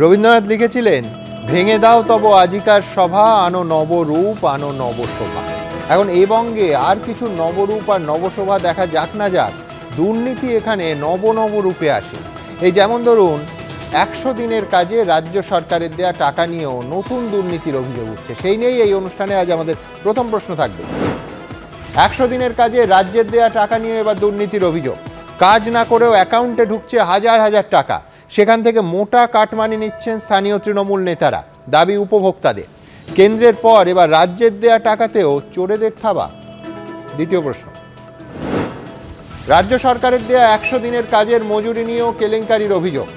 রবীন্দ্রনাথ লিখেছিলেন, ভেঙে দাও তব আজিকার সভা, আনো নবরূপ আনো নবশোভা। এখন এ বঙ্গে আর কিছু নবরূপ আর নবশোভা দেখা যাক না যাক, দুর্নীতি এখানে নব নব রূপে আসে। এই যেমন ধরুন 100 দিনের কাজে রাজ্য সরকারের দেয়া টাকা নিয়েও নতুন দুর্নীতির অভিযোগ উঠছে। সেই নিয়েই এই অনুষ্ঠানে আজ আমাদের প্রথম প্রশ্ন থাকবে। 100 দিনের কাজে রাজ্যের দেয়া টাকা নিয়ে এবার দুর্নীতির অভিযোগ। কাজ না করেও অ্যাকাউন্টে ঢুকছে হাজার হাজার টাকা, সেখান থেকে মোটা কাটমানি নিচ্ছেন স্থানীয় তৃণমূল নেতারা। দাবি উপভোক্তাদের। কেন্দ্রের পর এবার রাজ্যের দেয়া টাকাতেও চোরেদের থাবা। দ্বিতীয় প্রশ্ন, রাজ্য সরকারের দেয়া 100 দিনের কাজের মজুরি নিয়েও কেলেঙ্কারির অভিযোগ।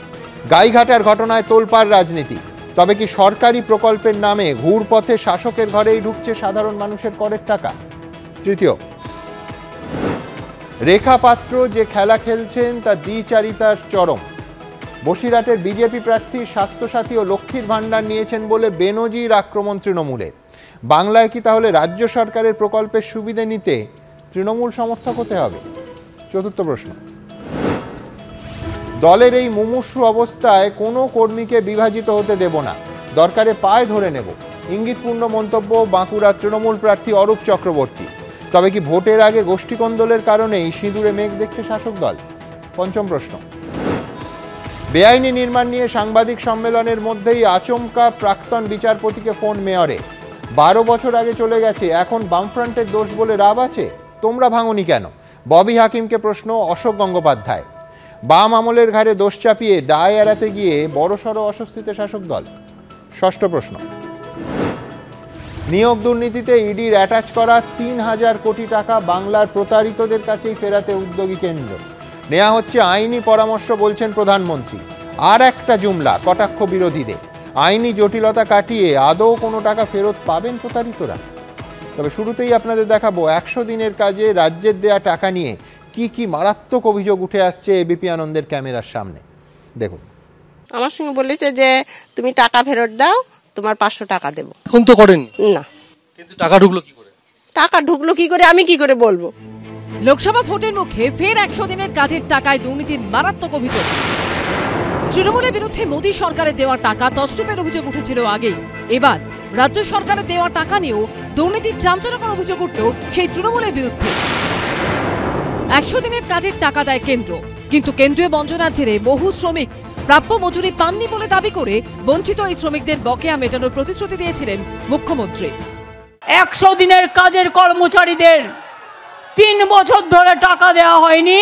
গাইঘাটার ঘটনায় তোলপাড় রাজনীতি। তবে কি সরকারি প্রকল্পের নামে ঘুরপথে শাসকের ঘরেই ঢুকছে সাধারণ মানুষের করের টাকা? তৃতীয়, রেখা পাত্র যে খেলা খেলছেন তা দ্বিচারিতার চরম। বসিরহাটের বিজেপি প্রার্থী স্বাস্থ্যসাথী ও লক্ষ্মীর ভাণ্ডার নিয়েছেন বলে বেনজির আক্রমণ তৃণমূলের। বাংলায় কি তাহলে রাজ্য সরকারের প্রকল্পের সুবিধে নিতে তৃণমূল সমর্থক হতে হবে? চতুর্থ প্রশ্ন, দলের এই মুমূর্ষু অবস্থায় কোনো কর্মীকে বিভাজিত হতে দেব না, দরকারে পায়ে ধরে নেব, ইঙ্গিতপূর্ণ মন্তব্য বাঁকুড়া তৃণমূল প্রার্থী অরূপ চক্রবর্তী। তবে কি ভোটের আগে গোষ্ঠীকন্দলের কারণেই সিঁদুরে মেঘ দেখছে শাসক দল? পঞ্চম প্রশ্ন, বেআইনি নির্মাণ নিয়ে সাংবাদিক সম্মেলনের মধ্যেই আচমকা প্রাক্তন বিচারপতিকে ফোন মেয়রে। 12 বছর আগে চলে গেছে, এখন বামফ্রন্টের দোষ বলে রাব আছে? তোমরা ভাঙনি কেন? ববি হাকিমকে প্রশ্ন অশোক গঙ্গোপাধ্যায়। বাম আমলের ঘাড়ে দোষ চাপিয়ে দায় এড়াতে গিয়ে বড়সড় অস্বস্তিতে শাসক দল। ষষ্ঠ প্রশ্ন, নিয়োগ দুর্নীতিতে ইডির অ্যাটাচ করা 3000 কোটি টাকা বাংলার প্রতারিতদের কাছেই ফেরাতে উদ্যোগী কেন্দ্র। নেওয়া হচ্ছে আইনি পরামর্শ বলছেন প্রধানমন্ত্রী। আর একটা জুমলা কটাক্ষ বিরোধীদের। আইনি জটিলতা কাটিয়ে আদৌ কোনো টাকা ফেরত পাবেন প্রতারিতরা? তবে শুরুতেই আপনাদের দেখাবো 100 দিনের কাজে রাজ্যের দেয়া টাকা নিয়ে কি কি মারাত্মক অভিযোগ উঠে আসছে এবিপি আনন্দের ক্যামেরার সামনে। দেখুন, আমার সঙ্গে বলেছে যে তুমি টাকা ফেরত দাও, তোমার 500 টাকা দেবো। এখন তো করেন না, কিন্তু টাকা ঢুকলো কি করে? টাকা ঢুকলো কি করে আমি কি করে বলবো? লোকসভা ভোটের মুখে ফের 100 দিনের কাজের টাকায় দুর্নীতির মারাত্মক অভিযোগ। তৃণমূলের বিরুদ্ধে মোদী সরকারের দেওয়া টাকা তছরূপের অভিযোগ উঠেছিল আগেই। এবার রাজ্য সরকারের দেওয়া টাকা নিয়েও দুর্নীতির চাঞ্চল্যকর অভিযোগ উঠল সেই তৃণমূলের বিরুদ্ধে। 100 দিনের কাজের টাকা দেয় কেন্দ্র, কিন্তু কেন্দ্রীয় বঞ্চনার জেরে বহু শ্রমিক প্রাপ্য মজুরি পাননি বলে দাবি করে বঞ্চিত এই শ্রমিকদের বকেয়া মেটানোর প্রতিশ্রুতি দিয়েছিলেন মুখ্যমন্ত্রী। 100 দিনের কাজের কর্মচারীদের 3 বছর ধরে টাকা দেওয়া হয়নি।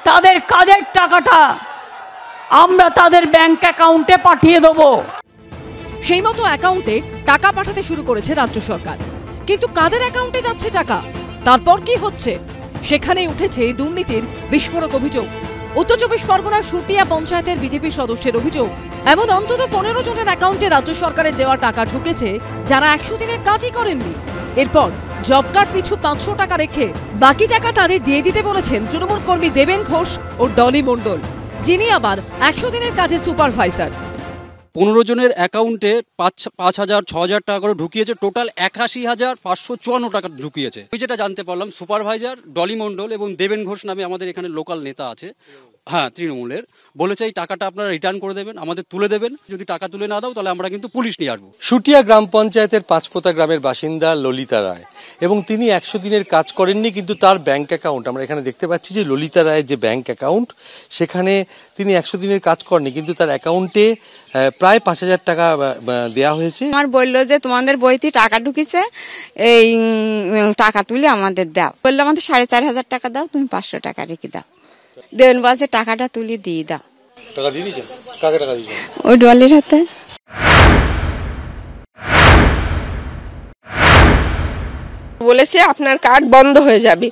তাদের কাজের টাকাটা আমরা তাদের ব্যাংক অ্যাকাউন্টে পাঠিয়ে দেব। সেই মতো অ্যাকাউন্টে টাকা পাঠাতে শুরু করেছে রাজ্য সরকার, কিন্তু কাদের অ্যাকাউন্টে যাচ্ছে টাকা? তারপর কি হচ্ছে? সেখানেই উঠেছে দুর্নীতির বিস্ফোরক অভিযোগ। উত্তর 24 পরগনার সুটিয়া পঞ্চায়েতের বিজেপি সদস্যের অভিযোগ, এমন অন্তত 15 জনের অ্যাকাউন্টে রাজ্য সরকারের দেওয়া টাকা ঢুকেছে যারা 100 দিনের কাজই করেননি। এরপর জব কার্ড পিছু 500 টাকা রেখে বাকি টাকা তাদের দিয়ে দিতে বলেছেন তৃণমূল কর্মী দেবেন ঘোষ ও ডলি মণ্ডল, যিনি আবার 100 দিনের কাজের সুপারভাইজার। 15 জনের অ্যাকাউন্টে 5,000-6,000 টাকা করে ঢুকিয়েছে, টোটাল 81,554 টাকা ঢুকিয়েছে। আমি যেটা জানতে পারলাম, সুপারভাইজার ডলি মণ্ডল এবং দেবেন ঘোষ নামে আমাদের এখানে লোকাল নেতা আছে, হ্যাঁ তৃণমূলের, বলেছে এই টাকাটা আপনারা রিটার্ন করে দেবেন, আমাদের তুলে দেবেন। যদি টাকা তুলে না দাও তাহলে আমরা কিন্তু পুলিশ নিয়ে আসবো। সুটিয়া গ্রাম পঞ্চায়েতের পাঁচপোতা গ্রামের বাসিন্দা ললিতা রায়, এবং তিনি 100 দিনের কাজ করেননি, কিন্তু তার ব্যাংক অ্যাকাউন্ট আমরা এখানে দেখতে পাচ্ছি যে ললিতা রায়ের যে ব্যাংক অ্যাকাউন্ট, সেখানে তিনি 100 দিনের কাজ করেননি, কিন্তু তার অ্যাকাউন্টে প্রায় 5,000 টাকা দেওয়া হয়েছে। আমার বললো যে তোমাদের বইতে টাকা ঢুকেছে, এই টাকা তুলে আমাদের দাও। বললো আমাদের 4,500 টাকা দাও, তুমি 500 টাকা রেখে দাও। দেবেন বলছে টাকাটা তুলে দিয়ে দাও। টাকা দিয়ে দিয়েছেন? কাকে টাকা দিয়েছেন? ওই ডলির হাতে। বলেছে আপনার কার্ড বন্ধ হয়ে যাবে,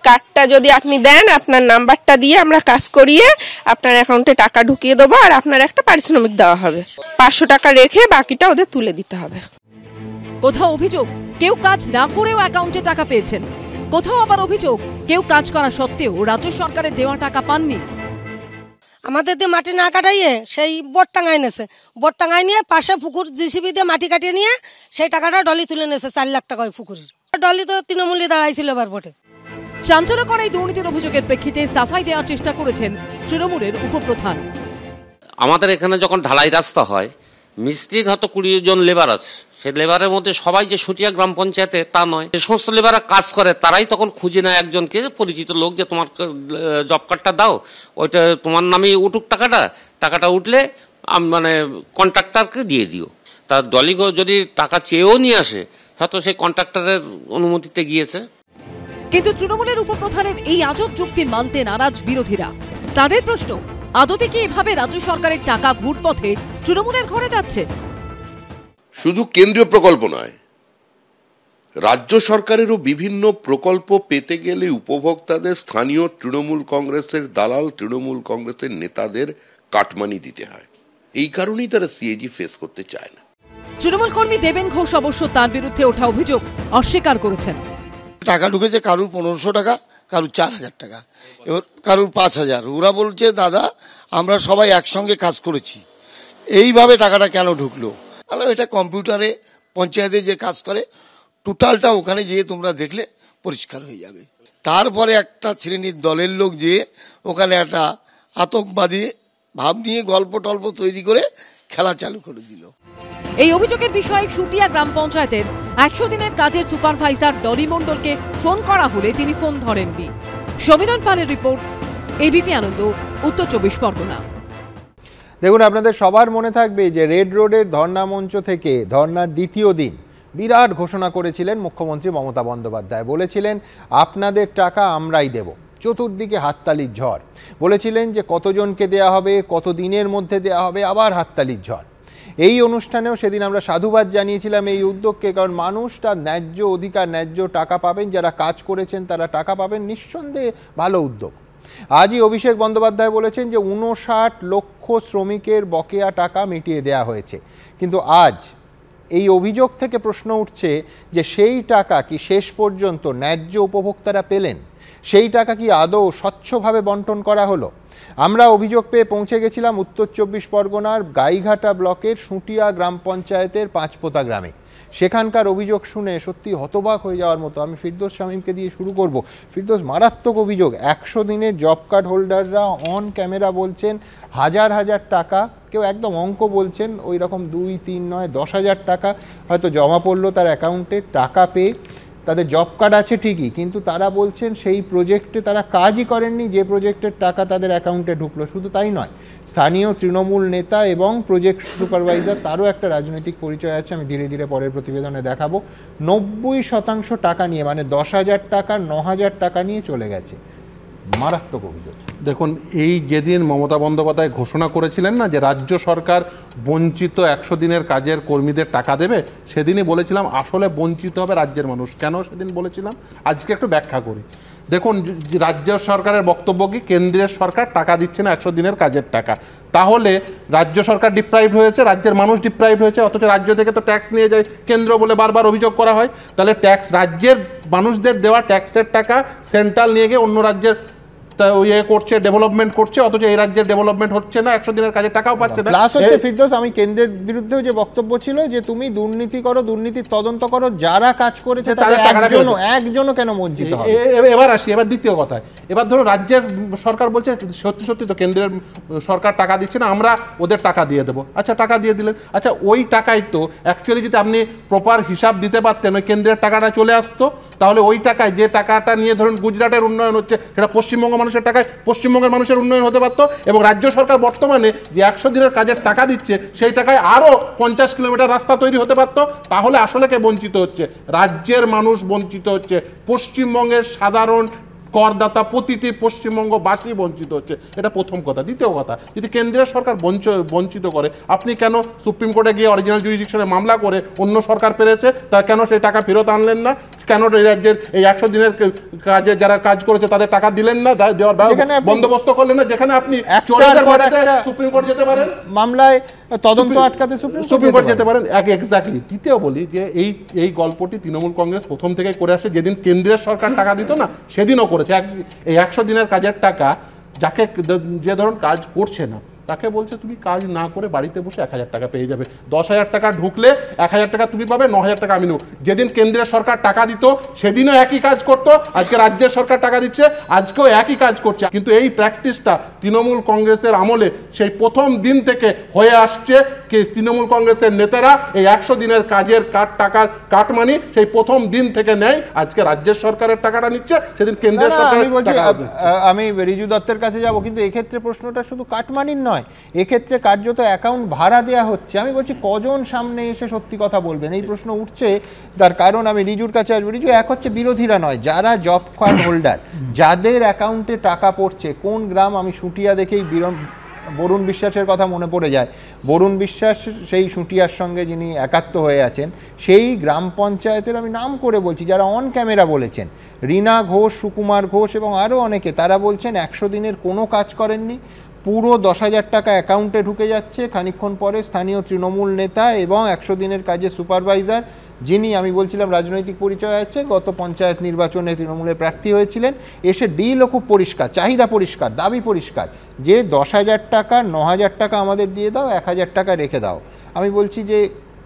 কার্ডটা যদি আপনি দেন আপনার নাম্বারটা দিয়ে আমরা কাজ করিয়ে আপনার অ্যাকাউন্টে টাকা ঢুকিয়ে দেবো, আর আপনার একটা পারিশ্রমিক দেওয়া হবে। 500 টাকা রেখে বাকিটা ওদের তুলে দিতে হবে। কোথাও অভিযোগ কেউ কাজ না করেও অ্যাকাউন্টে টাকা পেয়েছেন, কোথাও আবার অভিযোগ কেউ কাজ করা সত্ত্বেও রাজ্য সরকারের দেওয়া টাকা পাননি। আমাদের দিয়ে মাটি না কাটাইয়ে সেই বোট টাঙায় নেছে, বোট টাঙায় নিয়ে পাশে পুকুর জিসিবি দিয়ে মাটি কাটিয়ে নিয়ে সেই টাকাটা ডলি তুলে নেছে 4 লাখ টাকা ওই পুকুরের। ডলি তো তৃণমূলে দাঁড়াইছিল এবার ভোটে। চাঞ্চল্যকর এই দুর্নীতির অভিযোগের প্রেক্ষিতে সাফাই দেওয়ার চেষ্টা করেছেন তৃণমূলের উপপ্রধান। আমাদের এখানে যখন ঢালাই রাস্তা হয়, মিস্ত্রির হয়তো 20 জন লেবার আছে, সেই লেবারের মধ্যে সবাই যে সুটিয়া গ্রাম পঞ্চায়েতে তা নয়। যে সমস্ত লেবাররা কাজ করে তারাই তখন খুঁজে নেয় একজনকে, পরিচিত লোক, যে তোমার জব কার্ডটা দাও, ওইটা তোমার নামে উঠুক, টাকাটা উঠলে মানে কন্ট্রাক্টরকে দিয়ে দিও। তার দলই যদি টাকা চেয়েও নিয়ে আসে, হয়তো সেই কন্ট্রাক্টরের অনুমতিতে গিয়েছে। কিন্তু তৃণমূলের উপপ্রধানের এই আজব যুক্তি মানতে নারাজ বিরোধীরা। তাদের প্রশ্ন, আদতে কি এভাবে রাজ্য সরকারের টাকা ঘুরপথে তৃণমূলের ঘরে যাচ্ছে? শুধু কেন্দ্রীয় প্রকল্প নয়, রাজ্য সরকারেরও বিভিন্ন প্রকল্প পেতে গেলে উপভোক্তাদের স্থানীয় তৃণমূল কংগ্রেসের দালাল, তৃণমূল কংগ্রেসের নেতাদের কাটমানি দিতে হয়। এই কারণেই তারা সিএজি ফেস করতে চায় না। তৃণমূল কর্মী দেবেন ঘোষ অবশ্য তার বিরুদ্ধে ওঠা অভিযোগ অস্বীকার করেছেন। টাকা ঢুকেছে কারুর 1500 টাকা, কারুর 4000 টাকা, এবার কারুর 5000। ওরা বলছে দাদা আমরা সবাই একসঙ্গে কাজ করেছি, এইভাবে টাকাটা কেন ঢুকলো? এটা কম্পিউটারে পঞ্চায়েতে যে কাজ করে টোটালটা ওখানে যেয়ে তোমরা দেখলে পরিষ্কার হয়ে যাবে। তারপরে একটা শ্রেণীর দলের লোক যে ওখানে একটা আতঙ্কবাদী ভাব নিয়ে গল্প টল্প তৈরি করে খেলা চালু করে দিল। এই অভিযোগের বিষয়ে সুটিয়া গ্রাম পঞ্চায়েতের 100 দিনের কাজের সুপারভাইজার ডলি মণ্ডলকে ফোন করা হলে তিনি ফোন ধরেননি। সমীরণ পালের রিপোর্ট, এবিপি আনন্দ, উত্তর 24 পরগনা। দেখুন, আপনাদের সবার মনে থাকবে যে রেড রোডের ধর্ণা মঞ্চ থেকে ধর্ণার দ্বিতীয় দিন বিরাট ঘোষণা করেছিলেন মুখ্যমন্ত্রী মমতা বন্দ্যোপাধ্যায়। বলেছিলেন আপনাদের টাকা আমরাই দেব। চতুর্দিকে হাততালির ঝড়। বলেছিলেন যে কতজনকে দেয়া হবে, কত দিনের মধ্যে দেয়া হবে, আবার হাততালির ঝড়। এই অনুষ্ঠানেও সেদিন আমরা সাধুবাদ জানিয়েছিলাম এই উদ্যোগকে, কারণ মানুষটা ন্যায্য অধিকার, ন্যায্য টাকা পাবেন, যারা কাজ করেছেন তারা টাকা পাবেন, নিঃসন্দেহে ভালো উদ্যোগ। আজই অভিষেক বন্দ্যোপাধ্যায় বলেছেন যে 59 লক্ষ শ্রমিকের বকেয়া টাকা মিটিয়ে দেয়া হয়েছে। কিন্তু আজ এই অভিযোগ থেকে প্রশ্ন উঠছে যে সেই টাকা কি শেষ পর্যন্ত ন্যায্য উপভোক্তারা পেলেন? সেই টাকা কি আদৌ স্বচ্ছভাবে বন্টন করা হলো? আমরা অভিযোগ পেয়ে পৌঁছে গেছিলাম উত্তর 24 পরগনার গাইঘাটা ব্লকের সুটিয়া গ্রাম পঞ্চায়েতের পাঁচপোতা গ্রামে। সেখানকার অভিযোগ শুনে সত্যি হতবাক হয়ে যাওয়ার মতো। আমি ফিরদৌস শামীমকে দিয়ে শুরু করব। ফিরদৌস, মারাত্মক অভিযোগ। 100 দিনের জব কার্ড হোল্ডাররা অন ক্যামেরা বলছেন হাজার হাজার টাকা, কেউ একদম অঙ্ক বলছেন ওই রকম 2, 3 নয় 10,000 টাকা হয়তো জমা পড়লো তার অ্যাকাউন্টে। টাকা পেয়ে তাদের জব কার্ড আছে ঠিকই, কিন্তু তারা বলছেন সেই প্রজেক্টে তারা কাজই করেননি যে প্রজেক্টের টাকা তাদের অ্যাকাউন্টে ঢুকলো। শুধু তাই নয়, স্থানীয় তৃণমূল নেতা এবং প্রজেক্ট সুপারভাইজার তারও একটা রাজনৈতিক পরিচয় আছে। আমি ধীরে ধীরে পরের প্রতিবেদনে দেখাবো। 90% টাকা নিয়ে, মানে 10,000 টাকা 9,000 টাকা নিয়ে চলে গেছে। মারাত্মক অভিযোগ। দেখুন, এই যেদিন মমতা বন্দ্যোপাধ্যায় ঘোষণা করেছিলেন না যে রাজ্য সরকার বঞ্চিত 100 দিনের কাজের কর্মীদের টাকা দেবে, সেদিনই বলেছিলাম আসলে বঞ্চিত হবে রাজ্যের মানুষ। কেন সেদিন বলেছিলাম আজকে একটু ব্যাখ্যা করি। দেখুন, রাজ্য সরকারের বক্তব্য কি কেন্দ্রের সরকার টাকা দিচ্ছে না 100 দিনের কাজের টাকা, তাহলে রাজ্য সরকার ডিপ্রাইভড হয়েছে, রাজ্যের মানুষ ডিপ্রাইভড হয়েছে। অথচ রাজ্য থেকে তো ট্যাক্স নিয়ে যায় কেন্দ্র বলে বারবার অভিযোগ করা হয়। তাহলে ট্যাক্স, রাজ্যের মানুষদের দেওয়া ট্যাক্সের টাকা সেন্ট্রাল নিয়ে গিয়ে অন্য রাজ্যের ইয়ে করছে, ডেভেলপমেন্ট করছে, অথচ এই রাজ্যের ডেভেলপমেন্ট হচ্ছে না, 100 দিনের কাজের টাকাও পাচ্ছে না। প্লাস হচ্ছে ফিরদৌস, আমি কেন্দ্রের বিরুদ্ধেও যে বক্তব্য ছিল যে তুমি দুর্নীতি করো, দুর্নীতির তদন্ত করো, যারা কাজ করেছে তাদের একজনও কেন বঞ্চিত হবে? এবার আসি, এবার দ্বিতীয় কথায়। এবার ধরো রাজ্যের সরকার বলছে সত্যি সত্যি তো কেন্দ্রের সরকার টাকা দিচ্ছে না, আমরা ওদের টাকা দিয়ে দেবো। আচ্ছা, টাকা দিয়ে দিলেন। আচ্ছা, ওই টাকায় তো অ্যাকচুয়ালি যদি আপনি প্রপার হিসাব দিতে পারতেন, ওই কেন্দ্রের টাকাটা চলে আসতো, তাহলে ওই টাকায় যে টাকাটা নিয়ে ধরুন গুজরাটের উন্নয়ন হচ্ছে, সেটা পশ্চিমবঙ্গ মানুষের টাকায় পশ্চিমবঙ্গের মানুষের উন্নয়ন হতে পারতো। এবং রাজ্য সরকার বর্তমানে যে 100 দিনের কাজের টাকা দিচ্ছে, সেই টাকায় আরও 50 কিলোমিটার রাস্তা তৈরি হতে পারতো। তাহলে আসলে কে বঞ্চিত হচ্ছে? রাজ্যের মানুষ বঞ্চিত হচ্ছে, পশ্চিমবঙ্গের সাধারণ করদাতা প্রতিটি পশ্চিমবঙ্গবাসী বঞ্চিত হচ্ছে। এটা প্রথম কথা। দ্বিতীয় কথা, যদি কেন্দ্রের সরকার বঞ্চিত করে, আপনি কেন সুপ্রিম কোর্টে গিয়ে অরিজিনাল জুরিসডিকশনে মামলা করে অন্য সরকার পেরেছে তা কেন সেই টাকা ফেরত আনলেন না? কেন এই রাজ্যের এই 100 দিনের কাজে যারা কাজ করেছে তাদের টাকা দিলেন না, দেওয়ার বন্দোবস্ত করলেন না? যেখানে আপনি সুপ্রিম কোর্ট যেতে পারেন, মামলায় তদন্ত আটকাতে সুপ্রিম কোর্ট যেতে পারেন। এক্স্যাক্টলি। দ্বিতীয় বলি যে এই গল্পটি তৃণমূল কংগ্রেস প্রথম থেকে করে আসে। যেদিন কেন্দ্রের সরকার টাকা দিত না, সেদিনও করেছে। এই 100 দিনের কাজের টাকা যাকে যে ধরুন কাজ করছে না, তাকে বলছে তুমি কাজ না করে বাড়িতে বসে 1000 টাকা পেয়ে যাবে। 10,000 টাকা ঢুকলে 1000 টাকা তুমি পাবে, 9,000 টাকা আমি নেব। যেদিন কেন্দ্রের সরকার টাকা দিত সেদিনও একই কাজ করতো, আজকে রাজ্যের সরকার টাকা দিচ্ছে, আজকেও একই কাজ করছে। কিন্তু এই প্র্যাকটিসটা তৃণমূল কংগ্রেসের আমলে সেই প্রথম দিন থেকে হয়ে আসছে। তৃণমূল কংগ্রেসের নেতারা এই 100 দিনের কাজের টাকার কাটমানি সেই প্রথম দিন থেকে নেয়, আজকে রাজ্যের সরকারের টাকাটা নিচ্ছে, সেদিন কেন্দ্রের সরকার। আমি রিজু দত্তের কাছে যাব, কিন্তু এক্ষেত্রে প্রশ্নটা শুধু কাটমানির নয়, এক্ষেত্রে কার্যত অ্যাকাউন্ট ভাড়া দেওয়া হচ্ছে। আমি বলছি কজন সামনে এসে সত্যি কথা বলবেন, এই প্রশ্ন উঠছে। তার কারণ আমি রিজুর কাছে আসবো। রিজু, এক হচ্ছে বিরোধীরা নয়, যারা জব কার্ড হোল্ডার, যাদের অ্যাকাউন্টে টাকা পড়ছে, কোন গ্রাম, আমি সুটিয়া দেখেই বরুণ বিশ্বাসের কথা মনে পড়ে যায়। বরুণ বিশ্বাস সেই সুটিয়ার সঙ্গে যিনি একাত্ম হয়ে আছেন, সেই গ্রাম পঞ্চায়েতের আমি নাম করে বলছি, যারা অন ক্যামেরা বলেছেন, রীনা ঘোষ, সুকুমার ঘোষ এবং আরও অনেকে, তারা বলছেন 100 দিনের কোনো কাজ করেননি, পুরো 10,000 টাকা অ্যাকাউন্টে ঢুকে যাচ্ছে। খানিকক্ষণ পরে স্থানীয় তৃণমূল নেতা এবং 100 দিনের কাজের সুপারভাইজার, যিনি আমি বলছিলাম রাজনৈতিক পরিচয় আছে, গত পঞ্চায়েত নির্বাচনে তৃণমূলের প্রার্থী হয়েছিলেন, এসে ডিলও খুব পরিষ্কার, চাহিদা পরিষ্কার, দাবি পরিষ্কার, যে 10,000 টাকা 9,000 টাকা আমাদের দিয়ে দাও, 1,000 টাকা রেখে দাও। আমি বলছি যে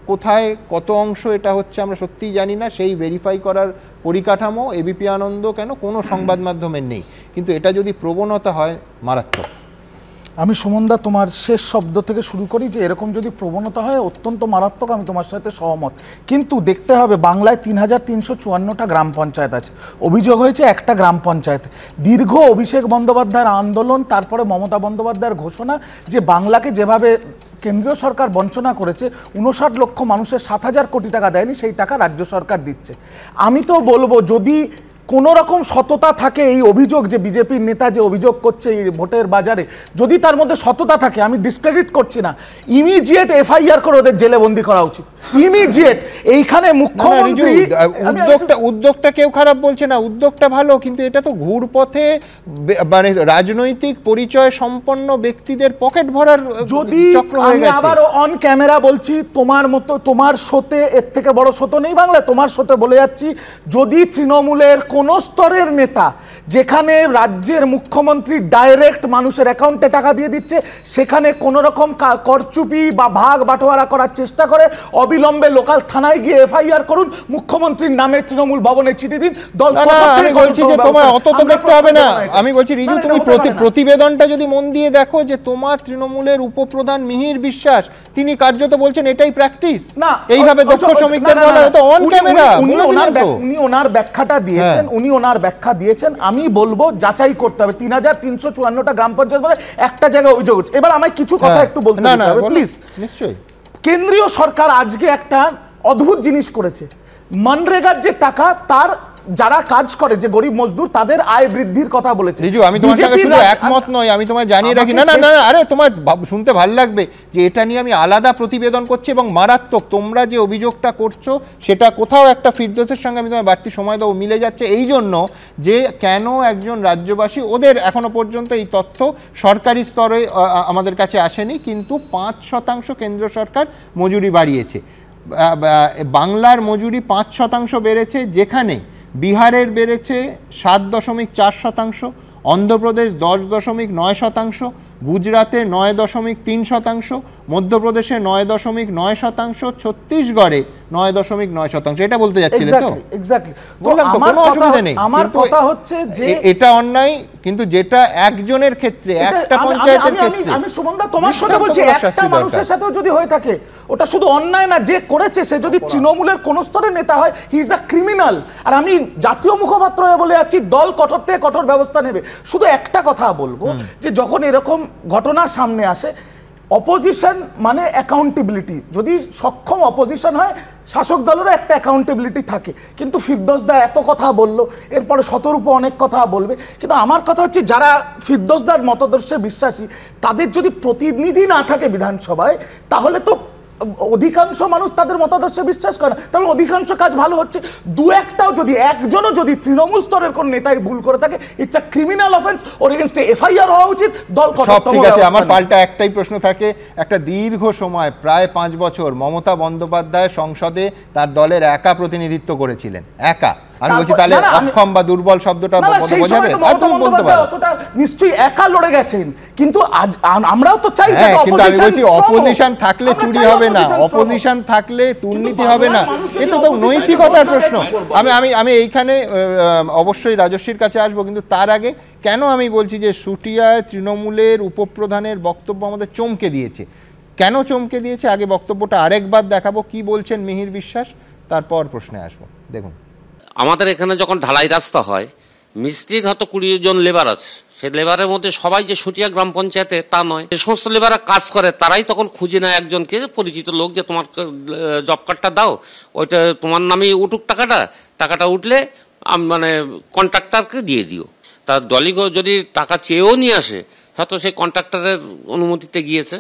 কোথায় কত অংশ এটা হচ্ছে আমরা সত্যিই জানি না, সেই ভেরিফাই করার পরিকাঠামো এবিপি আনন্দ কেন কোনো সংবাদ মাধ্যমের নেই। কিন্তু এটা যদি প্রবণতা হয়, মারাত্মক। আমি সুমনদা তোমার শেষ শব্দ থেকে শুরু করি, যে এরকম যদি প্রবণতা হয় অত্যন্ত মারাত্মক, আমি তোমার সাথে সহমত। কিন্তু দেখতে হবে, বাংলায় 3,354টা গ্রাম পঞ্চায়েত আছে, অভিযোগ হয়েছে একটা গ্রাম পঞ্চায়েত। দীর্ঘ অভিষেক বন্দ্যোপাধ্যায়ের আন্দোলন, তারপরে মমতা বন্দ্যোপাধ্যায়ের ঘোষণা যে বাংলাকে যেভাবে কেন্দ্রীয় সরকার বঞ্চনা করেছে, 59 লক্ষ মানুষের 7,000 কোটি টাকা দেয়নি, সেই টাকা রাজ্য সরকার দিচ্ছে। আমি তো বলবো, যদি কোনো রকম সততা থাকে, এই অভিযোগ যে বিজেপির নেতা যে অভিযোগ করছে এই ভোটের বাজারে, যদি তার মধ্যে সততা থাকে, আমি ডিসক্রেডিট করছি না, ইমিডিয়েট এফআইআর করে ওদের জেলে বন্দি করা উচিত, ইমিডিয়েট। এইখানে মুখ্যমন্ত্রী উদ্যোগটা কেউ খারাপ বলছে না, উদ্যোগটা ভালো, কিন্তু এটা তো ঘুরপথে মানে রাজনৈতিক পরিচয় সম্পন্ন ব্যক্তিদের পকেট ভরার যদি চক্র হয়ে গেছে। আমি আবার অন ক্যামেরা বলছি, তোমার মতো তোমার শোতে এর থেকে বড় শোতে নেই বাংলায়, তোমার শোতে বলে যাচ্ছি, যদি তৃণমূলের কোন স্তরের নেতা, যেখানে রাজ্যের মুখ্যমন্ত্রী ডাইরেক্ট মানুষের অ্যাকাউন্টে টাকা দিয়ে দিচ্ছে, সেখানে কোন রকম করচুপি বা ভাগ বাটোয়ারা করার চেষ্টা করে, অবিলম্বে লোকাল থানায় গিয়ে এফআইআর করুন, মুখ্যমন্ত্রীর নামে তৃণমূল ভবনে চিঠি দিন। আমি বলছি যে তোমার অত তো দেখতে হবে না, আমি বলছি রিজু, তুমি প্রতিবেদনটা যদি মন দিয়ে দেখো, যে তোমার তৃণমূলের উপপ্রধান মিহির বিশ্বাস, তিনি কার্যত বলছেন এটাই প্র্যাকটিস, না এইভাবে দক্ষ শ্রমিকদের বলা হতো অন ক্যামেরা। উনি ওনার ব্যাখ্যাটা দিয়েছেন, উনি ওনার ব্যাখ্যা দিয়েছেন। আমি বলবো যাচাই করতে হবে, 3,354টা গ্রাম পঞ্চায়েত একটা জায়গায় অভিযোগ হচ্ছে। এবার আমায় কিছু কথা একটু বলতে হবে প্লিজ। নিশ্চয়ই। কেন্দ্রীয় সরকার আজকে একটা অদ্ভুত জিনিস করেছে, মনরেগার যে টাকা, তার যারা কাজ করে, যে গরিব মজদুর, তাদের আয় বৃদ্ধির কথা বলেছে। আমি তোমার সঙ্গে শুধু একমত নই, আমি তোমায় জানিয়ে রাখি, না না না, আরে তোমার শুনতে ভালো লাগবে যে এটা নিয়ে আমি আলাদা প্রতিবেদন করছি, এবং মারাত্মক তোমরা যে অভিযোগটা করছো সেটা কোথাও একটা ফিরদৌসের সঙ্গে আমি তোমায় বাড়তি সময় দেবো, মিলে যাচ্ছে এই জন্য যে কেন একজন রাজ্যবাসী, ওদের এখনো পর্যন্ত এই তথ্য সরকারি স্তরে আমাদের কাছে আসেনি, কিন্তু 5% কেন্দ্র সরকার মজুরি বাড়িয়েছে, বাংলার মজুরি 5% বেড়েছে, যেখানে বিহারের বেড়েছে 7.4%, অন্ধ্রপ্রদেশ 10.9%, গুজরাতে 9.3%, মধ্যপ্রদেশে 9.9%, ছত্তিশগড়ে 9.9%। এটা বলতে যাচ্ছিলে তো? এক্স্যাক্টলি। বললাম তো, কোনো অসুবিধা নেই। আমার কথা হচ্ছে যে এটা অন্যায়, কিন্তু যেটা একজনের ক্ষেত্রে, একটা পঞ্চায়েতের ক্ষেত্রে, আমি সুমনদা তোমার সাথে বলছি, একটা মানুষের সাথেও যদি হয়ে থাকে, ওটা শুধু অন্যায় না, যে করেছে সে যদি তৃণমূলের কোন স্তরের নেতা হয়, হি ইজ আ ক্রিমিনাল। আর আমি জাতীয় মুখপাত্র হয়ে বলে যাচ্ছি, দল কঠোর থেকে কঠোর ব্যবস্থা নেবে। শুধু একটা কথা বলবো, যে যখন এরকম ঘটনা সামনে আসে, অপোজিশন মানে অ্যাকাউন্টেবিলিটি, যদি সক্ষম অপোজিশন হয়, শাসক দলেরও একটা অ্যাকাউন্টেবিলিটি থাকে। কিন্তু ফিরদৌস দা এত কথা বললো, এরপরে শতরূপ অনেক কথা বলবে, কিন্তু আমার কথা হচ্ছে, যারা ফিরদৌস দার মতাদর্শে বিশ্বাসী, তাদের যদি প্রতিনিধি না থাকে বিধানসভায়, তাহলে তো অধিকাংশ মানুষ তাদের মতাদর্শে বিশ্বাস করে না, তাহলে অধিকাংশ কাজ ভালো হচ্ছে। দু একটাও যদি, একজনও যদি তৃণমূল স্তরের কোন নেতাই ভুল করে থাকে, it's a criminal offence, or against FIR হওয়া উচিত। দল সব ঠিক আছে। আমার পাল্টা একটাই প্রশ্ন থাকে, একটা দীর্ঘ সময় প্রায় 5 বছর মমতা বন্দ্যোপাধ্যায় সংসদে তার দলের একা প্রতিনিধিত্ব করেছিলেন, একা। আমি বলছি তাহলে অক্ষম বা দুর্বল শব্দটা বোঝাবে, আর তুমি বলতে পারো অতটা নিশ্চয়ই একা লড়ে গেছেন, কিন্তু আজ আমরাও তো চাই যে কিন্তু আমি বলছি অপোজিশন থাকলে চুরি হবে না, অপোজিশন থাকলে দুর্নীতি হবে না, এটা তো নৈতিকতার প্রশ্ন। আমি এইখানে অবশ্যই রাজস্বীর কাছে আসবো, কিন্তু তার আগে কেন আমি বলছি যে সুটিয়ায় তৃণমূলের উপপ্রধানের বক্তব্য আমাদের চমকে দিয়েছে, কেন চমকে দিয়েছে আগে বক্তব্যটা আরেকবার দেখাবো, কি বলছেন মিহির বিশ্বাস, তারপর প্রশ্নে আসবো। দেখুন, আমাদের এখানে যখন ঢালাই রাস্তা হয়, মিস্ত্রির হয়তো 20 জন লেবার আছে, সেই লেবারের মধ্যে সবাই যে সুটিয়া গ্রাম পঞ্চায়েতে তা নয়। যে সমস্ত লেবাররা কাজ করে তারাই তখন খুঁজে নেয় একজনকে, পরিচিত লোক, যে তোমার জব কার্ডটা দাও, ওইটা তোমার নামে উঠুক, টাকাটা উঠলে মানে কন্ট্রাক্টরকে দিয়ে দিও। তার দলই যদি টাকা চেয়েও নিয়ে আসে, হয়তো সেই কন্ট্রাক্টরের অনুমতিতে গিয়েছে।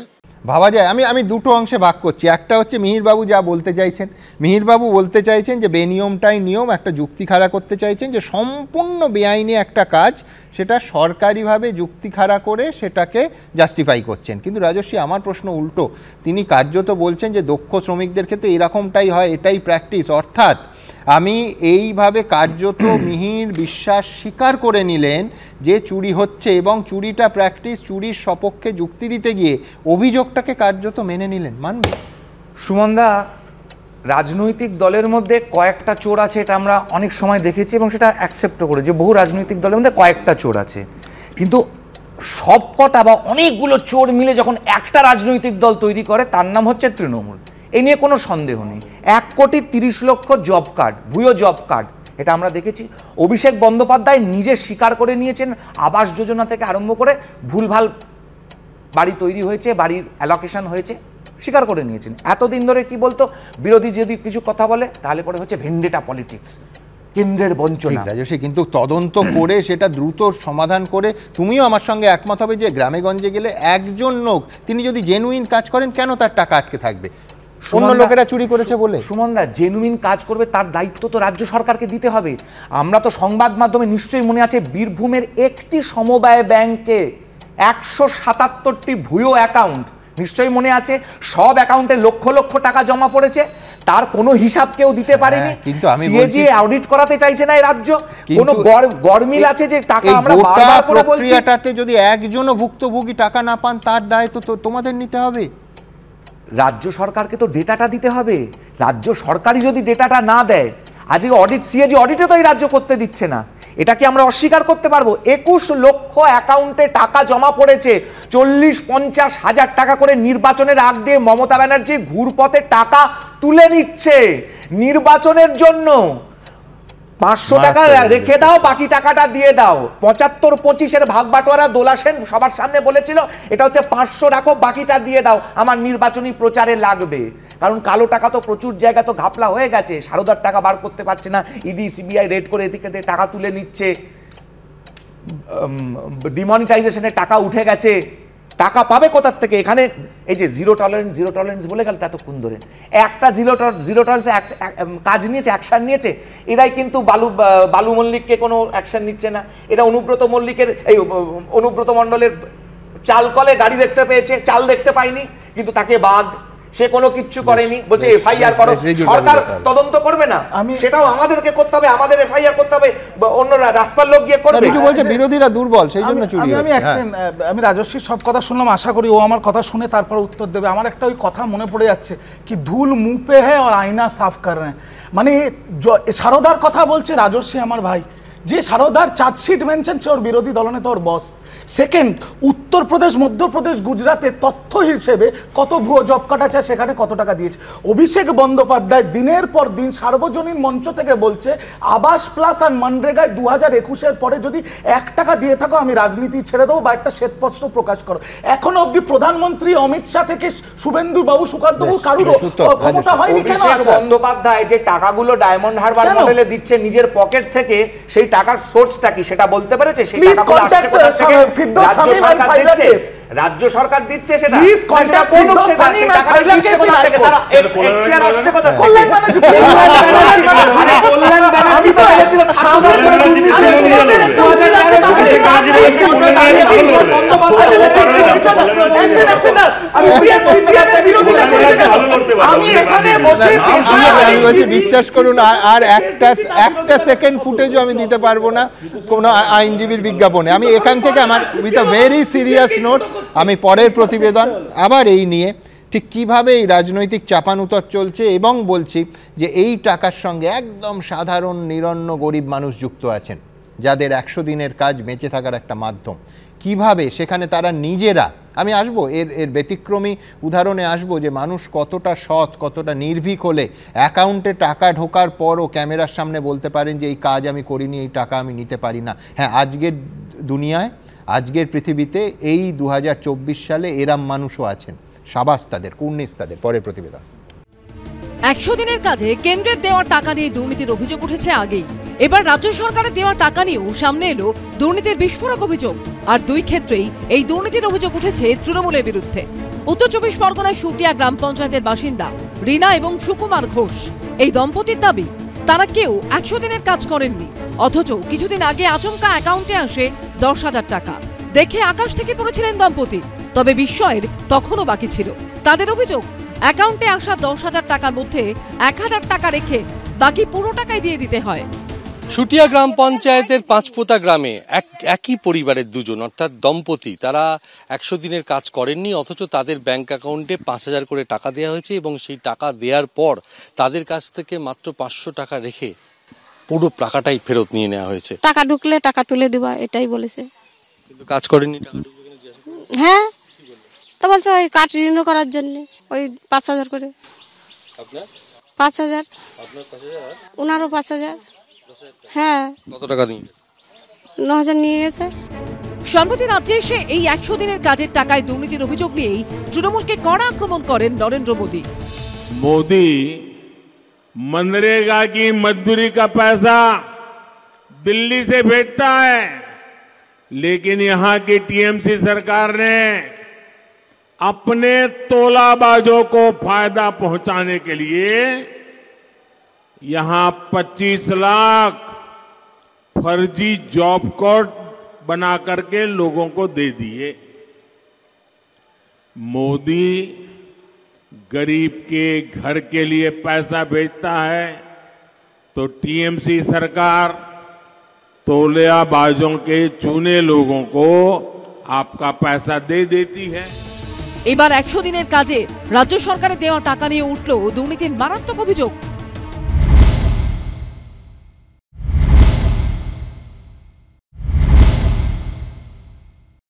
ভাবা যায়। আমি দুটো অংশে ভাগ করছি। একটা হচ্ছে মিহিরবাবু যা বলতে চাইছেন, মিহিরবাবু বলতে চাইছেন যে বেনিয়মটাই নিয়ম, একটা যুক্তি খাড়া করতে চাইছেন যে সম্পূর্ণ বেআইনি একটা কাজ, সেটা সরকারিভাবে যুক্তি খাড়া করে সেটাকে জাস্টিফাই করছেন। কিন্তু রাজস্বী, আমার প্রশ্ন উল্টো, তিনি কার্যত বলছেন যে দক্ষ শ্রমিকদের ক্ষেত্রে এরকমটাই হয়, এটাই প্র্যাকটিস। অর্থাৎ আমি এইভাবে কার্যত মিহির বিশ্বাস স্বীকার করে নিলেন যে চুরি হচ্ছে এবং চুরিটা প্র্যাকটিস, চুরির সপক্ষে যুক্তি দিতে গিয়ে অভিযোগটাকে কার্যত মেনে নিলেন। মানবে সুমনদা, রাজনৈতিক দলের মধ্যে কয়েকটা চোর আছে, এটা আমরা অনেক সময় দেখেছি এবং সেটা অ্যাকসেপ্টও করে, যে বহু রাজনৈতিক দলের মধ্যে কয়েকটা চোর আছে, কিন্তু সবকটা বা অনেকগুলো চোর মিলে যখন একটা রাজনৈতিক দল তৈরি করে, তার নাম হচ্ছে তৃণমূল। এই নিয়ে কোনো সন্দেহ নেই। 1,30,00,000 জব কার্ড, ভুয়ো জব কার্ড, এটা আমরা দেখেছি। অভিষেক বন্দ্যোপাধ্যায় নিজে স্বীকার করে নিয়েছেন, আবাস যোজনা থেকে আরম্ভ করে ভুলভাল বাড়ি তৈরি হয়েছে, বাড়ির অ্যালোকেশন হয়েছে, স্বীকার করে নিয়েছেন। এতদিন ধরে কি বলতো, বিরোধী যদি কিছু কথা বলে তাহলে পরে হচ্ছে ভেন্ডেটা পলিটিক্স, কেন্দ্রের বঞ্চনা। রাজস্বী, কিন্তু তদন্ত করে সেটা দ্রুত সমাধান করে, তুমিও আমার সঙ্গে একমত হবে যে গ্রামে গঞ্জে গেলে একজন লোক তিনি যদি জেনুইন কাজ করেন, কেন তার টাকা আটকে থাকবে অন্য লোকেরা চুরি করেছে বলে? সুমনদা, জেনুইন কাজ করবে তার দায়িত্ব তো রাজ্য সরকারকে দিতে হবে। আমরা তো সংবাদ মাধ্যমে নিশ্চয়ই মনে আছে, বীরভূমের একটি সমবায় ব্যাংকে 177টি ভুয়ো অ্যাকাউন্ট, নিশ্চয়ই মনে আছে, সব অ্যাকাউন্টে লক্ষ লক্ষ টাকা জমা পড়েছে, তার কোনো হিসাব কেউ দিতে পারেনি। কিন্তু আমি সিএজি অডিট করাতে চাইছে না এই রাজ্য, কোনো গড়মিল আছে যে টাকা আমরা বারবার করে বলছি। প্রক্রিয়াটাতে যদি একজনও ভুক্তভোগী টাকা না পান, তার দায়িত্ব তো তোমাদের নিতে হবে। রাজ্য সরকারকে তো ডেটাটা দিতে হবে। রাজ্য সরকারই যদি ডেটাটা না দেয়, আজকে অডিট, সিএজি অডিটে তো এই রাজ্য করতে দিচ্ছে না, এটা কি আমরা অস্বীকার করতে পারবো? 21 লক্ষ অ্যাকাউন্টে টাকা জমা পড়েছে, 40-50 হাজার টাকা করে নির্বাচনের আগ দিয়ে মমতা ব্যানার্জি ঘুরপথে টাকা তুলে নিচ্ছে নির্বাচনের জন্য। 500 টাকা রেখে দাও, বাকি টাকাটা দিয়ে দাও। 75-25-এর ভাগ বাটোয়ারা দোলা সেন সবার সামনে বলেছিল, এটা হচ্ছে 500 রাখো, বাকিটা দিয়ে দাও, আমার নির্বাচনী প্রচারে লাগবে। কারণ কালো টাকা তো প্রচুর জায়গা তো ঘাপলা হয়ে গেছে, সারদার টাকা বার করতে পারছে না, ইডি সিবিআই রেড করে এদিকে টাকা তুলে নিচ্ছে, ডিমনিটাইজেশনের টাকা উঠে গেছে, টাকা পাবে কোথার থেকে? এখানে এই যে জিরো টলারেন্স বলে গেল এতক্ষণ ধরে, একটা জিরো টলারেন্স কাজ নিয়েছে, অ্যাকশন নিয়েছে, এরাই কিন্তু বালু মল্লিককে কোনো অ্যাকশন নিচ্ছে না। এরা অনুব্রত মণ্ডলের চাল কলে গাড়ি দেখতে পেয়েছে, চাল দেখতে পায়নি, কিন্তু তাকে বাদ, সে কোনো কিচ্ছু করেনি, বলছে এফআইআর করো। সরকার তদন্ত করবে না, সেটাও আমাদেরকে করতে হবে, আমাদের এফআইআর করতে হবে, অন্য রাস্তার লোক গিয়ে করবে। কিছু বলছে বিরোধীরা দুর্বল, সেই জন্য চুরি হচ্ছে। আমি রাজস্বীর সব কথা শুনলাম, আশা করি ও আমার কথা শুনে তারপর উত্তর দেবে। আমার একটা ওই কথা মনে পড়ে যাচ্ছে, কি ধুল মুহ পে হ্যায় আর আয়না সাফ কর রহে হ্যায়। মানে সারদার কথা বলছে রাজস্বী আমার ভাই, যে সারদার চার্জশিট মেনশন সে ওর বিরোধী দলনেতা, ওর বস। সেকেন্ড, উত্তরপ্রদেশ, মধ্যপ্রদেশ, গুজরাটে তথ্য হিসেবে কত ভুয়ো জব কার্ড আছে, সেখানে কত টাকা দিয়েছে। অভিষেক বন্দ্যোপাধ্যায় দিনের পর দিন সার্বজনীন মঞ্চ থেকে বলছে, আবাস প্লাস আর মনরেগায় 2021-এর পরে যদি 1 টাকা দিয়ে থাকো, আমি রাজনীতি ছেড়ে দেবো বা একটা শ্বেতপত্র প্রকাশ করো। এখনো অব্দি প্রধানমন্ত্রী অমিত শাহ থেকে শুভেন্দু বাবু, সুকান্ত বাবু কারুর ক্ষমতা হয়নি। কেন বন্দ্যোপাধ্যায় যে টাকাগুলো ডায়মন্ড হারবার মডেলে দিচ্ছে নিজের পকেট থেকে, সেই টাকার সোর্সটা কি সেটা বলতে পেরেছে? সেই টাকাগুলো আসছে কোথা থেকে? রাজ্য সরকার দিচ্ছে সেটা। আমি এখানে বসে আমি বলছি বিশ্বাস করুন আর একটা সেকেন্ড ফুটেজও আমি দিতে পারবো না কোনো আইনজীবীর বিজ্ঞাপনে। আমি এখান থেকে আমার with a very serious note আমি পরের প্রতিবেদন আবার এই নিয়ে ঠিক কীভাবে এই রাজনৈতিক চাপানুতর চলছে, এবং বলছি যে এই টাকার সঙ্গে একদম সাধারণ নিরন্ন গরিব মানুষ যুক্ত আছেন, যাদের 100 দিনের কাজ বেঁচে থাকার একটা মাধ্যম, কিভাবে সেখানে তারা নিজেরা, আমি আসবো এর ব্যতিক্রমী উদাহরণে আসবো যে মানুষ কতটা সৎ, কতটা নির্ভীক হলে অ্যাকাউন্টে টাকা ঢোকার পরও ক্যামেরার সামনে বলতে পারেন যে এই কাজ আমি করিনি, এই টাকা আমি নিতে পারি না। হ্যাঁ, আজকের দুনিয়ায়, আজকের পৃথিবীতে এই 2024 সালে এরাম মানুষও আছেন। সাবাস তাদের, কুর্নিশ তাদের। পরের প্রতিবেদন। 100 দিনের কাজে কেন্দ্রের দেওয়া টাকা নিয়ে দুর্নীতির অভিযোগ উঠেছে আগেই। এবার রাজ্য সরকারের দেওয়া টাকা নিয়েও সামনে এলো দুর্নীতির বিস্ফোরক অভিযোগ। আর দুই ক্ষেত্রেই এই দুর্নীতির অভিযোগ উঠেছে তৃণমূলের বিরুদ্ধে। উত্তর 24 পরগনার সুটিয়া গ্রাম পঞ্চায়েতের বাসিন্দা রীনা এবং সুকুমার ঘোষ এই দম্পতির দাবি তারা কেউ 100 দিনের কাজ করেননি, অথচ কিছুদিন আগে আচমকা অ্যাকাউন্টে আসে 10,000 টাকা। দেখে আকাশ থেকে পড়েছিলেন দম্পতি, তবে বিস্ময়ের তখনও বাকি ছিল। তাদের অভিযোগ অ্যাকাউন্টে আসা 10,000 টাকার মধ্যে 1,000 টাকা রেখে বাকি পুরো টাকাই দিয়ে দিতে হয়। সুটিয়া গ্রাম পঞ্চায়েতের পাঁচপোতা গ্রামে একই পরিবারের দুজন অর্থাৎ দম্পতি, তারা 100 দিনের কাজ করেননি, অথচ তাদের ব্যাংক অ্যাকাউন্টে 5,000 করে টাকা দেওয়া হয়েছে এবং সেই টাকা দেওয়ার পর তাদের কাছ থেকে মাত্র 500 টাকা রেখে পুরো টাকাটাই ফেরত নিয়ে নেওয়া হয়েছে। টাকা ঢুকলে টাকা তুলে দিবা, এটাই বলেছে। কিন্তু কাজ করেননি। হ্যাঁ, তো বলছে ওই কার্ড রিনিউ করার জন্য ওই 5,000 করে। আপনার 5,000, ওনারও 5,000। হ্যাঁ। কত টাকা নিয়ে? 9,000 নিয়ে গেছে। সম্প্রতি রাজ্যে এসে এই 100 দিনের কাজের টাকায় দুর্নীতির অভিযোগ নিয়েই তৃণমূলকে কড়া আক্রমণ করেন নরেন্দ্র মোদী। मोदी मनरेगा की मजदूरी का पैसा दिल्ली से भेजता है, लेकिन यहां की टीएमसी सरकार ने अपने तोलाबाजों को फायदा पहुंचाने के लिए यहां 25 लाख फर्जी जॉब कार्ड बना करके लोगों को दे दिए। मोदी गरीब के घर के लिए पैसा भेजता है तो टीएमसी सरकार तोलेबाजों के चुने लोगों को आपका पैसा दे देती है। এবার 100 দিনের কাজে রাজ্য সরকারের দেওয়া টাকা নিয়ে উঠল দুর্নীতির মারাত্মক অভিযোগ।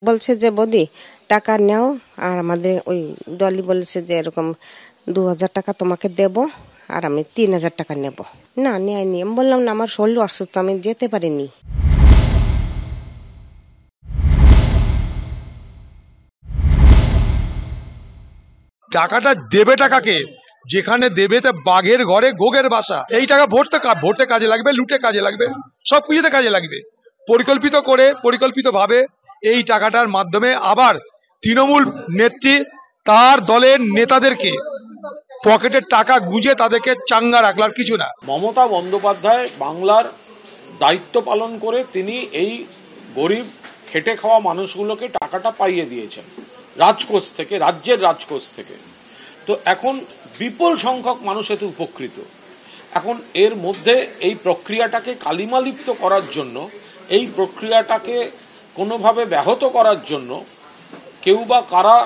বলছে যে বৌদি টাকা নাও, আর আমাদের ওই ডলি বলেছে যে এরকম 2,000 টাকা তোমাকে দেব আর আমি 3,000 টাকা নেব। না নেয়নি। আমি বললাম না, আমার শরীর অসুস্থ, আমি যেতে পারিনি। টাকাটা দেবে টাকাকে, যেখানে দেবে তা বাঘের ঘরে গোগের বাসা। এই টাকা ভোটে কাজে লাগবে, লুটে কাজে লাগবে, সব কিছুতে কাজে লাগবে। পরিকল্পিত করে পরিকল্পিতভাবে এই টাকাটার মাধ্যমে আবার তৃণমূল নেত্রী তার দলের নেতাদেরকে পকেটের টাকা গুঁজে তাদেরকে চাঙ্গা রাখলার কিছু না। মমতা বন্দ্যোপাধ্যায় বাংলার দায়িত্ব পালন করে তিনি এই গরিব খেটে খাওয়া মানুষগুলোকে টাকাটা পাইয়ে দিয়েছেন রাজকোষ থেকে, রাজ্যের রাজকোষ থেকে। তো এখন বিপুল সংখ্যক মানুষ এতে উপকৃত। এখন এর মধ্যে এই প্রক্রিয়াটাকে কালিমালিপ্ত করার জন্য, এই প্রক্রিয়াটাকে কোনোভাবে ব্যাহত করার জন্য কেউ বা কারা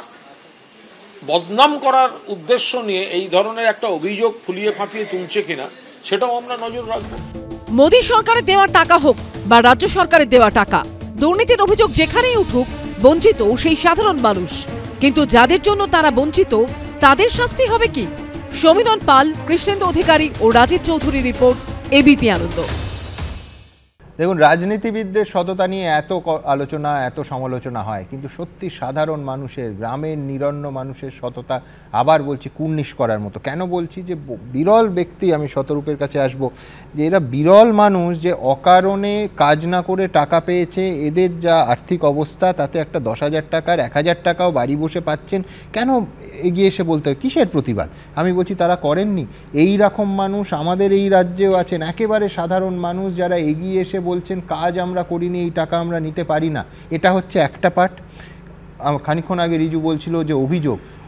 বদনাম করার উদ্দেশ্য নিয়ে এই ধরনের একটা অভিযোগ ফুলিয়ে ফাঁপিয়ে তুলছে কিনা সেটাও আমরা নজর রাখবো। মোদী সরকারের দেওয়া টাকা হোক বা রাজ্য সরকারের দেওয়া টাকা, দুর্নীতির অভিযোগ যেখানেই উঠুক, বঞ্চিত সেই সাধারণ মানুষ। কিন্তু যাদের জন্য তারা বঞ্চিত, তাদের শাস্তি হবে কি? সমীরণ পাল, কৃষ্ণেন্দু অধিকারী ও রাজীব চৌধুরী রিপোর্ট, এবিপি আনন্দ। দেখুন, রাজনীতিবিদদের সততা নিয়ে এত আলোচনা, এত সমালোচনা হয়, কিন্তু সত্যি সাধারণ মানুষের, গ্রামের নিরন্ন মানুষের সততা আবার বলছি কুর্নিশ করার মতো। কেন বলছি? যে বিরল ব্যক্তি, আমি শতরূপের কাছে আসব, যে এরা বিরল মানুষ যে অকারণে কাজ না করে টাকা পেয়েছে। এদের যা আর্থিক অবস্থা, তাতে একটা 10,000 টাকার 1,000 টাকাও বাড়ি বসে পাচ্ছেন। কেন এগিয়ে এসে বলতে হয়? কিসের প্রতিবাদ? আমি বলছি তারা করেননি। এই রকম মানুষ আমাদের এই রাজ্যেও আছেন, একেবারে সাধারণ মানুষ, যারা এগিয়ে এসে বলছেন কাজ আমরা করিনি, এই টাকা আমরা নিতে পারি না। এটা হচ্ছে একটা পার্ট। খানিকক্ষণ আগে রিজু বলছিল যে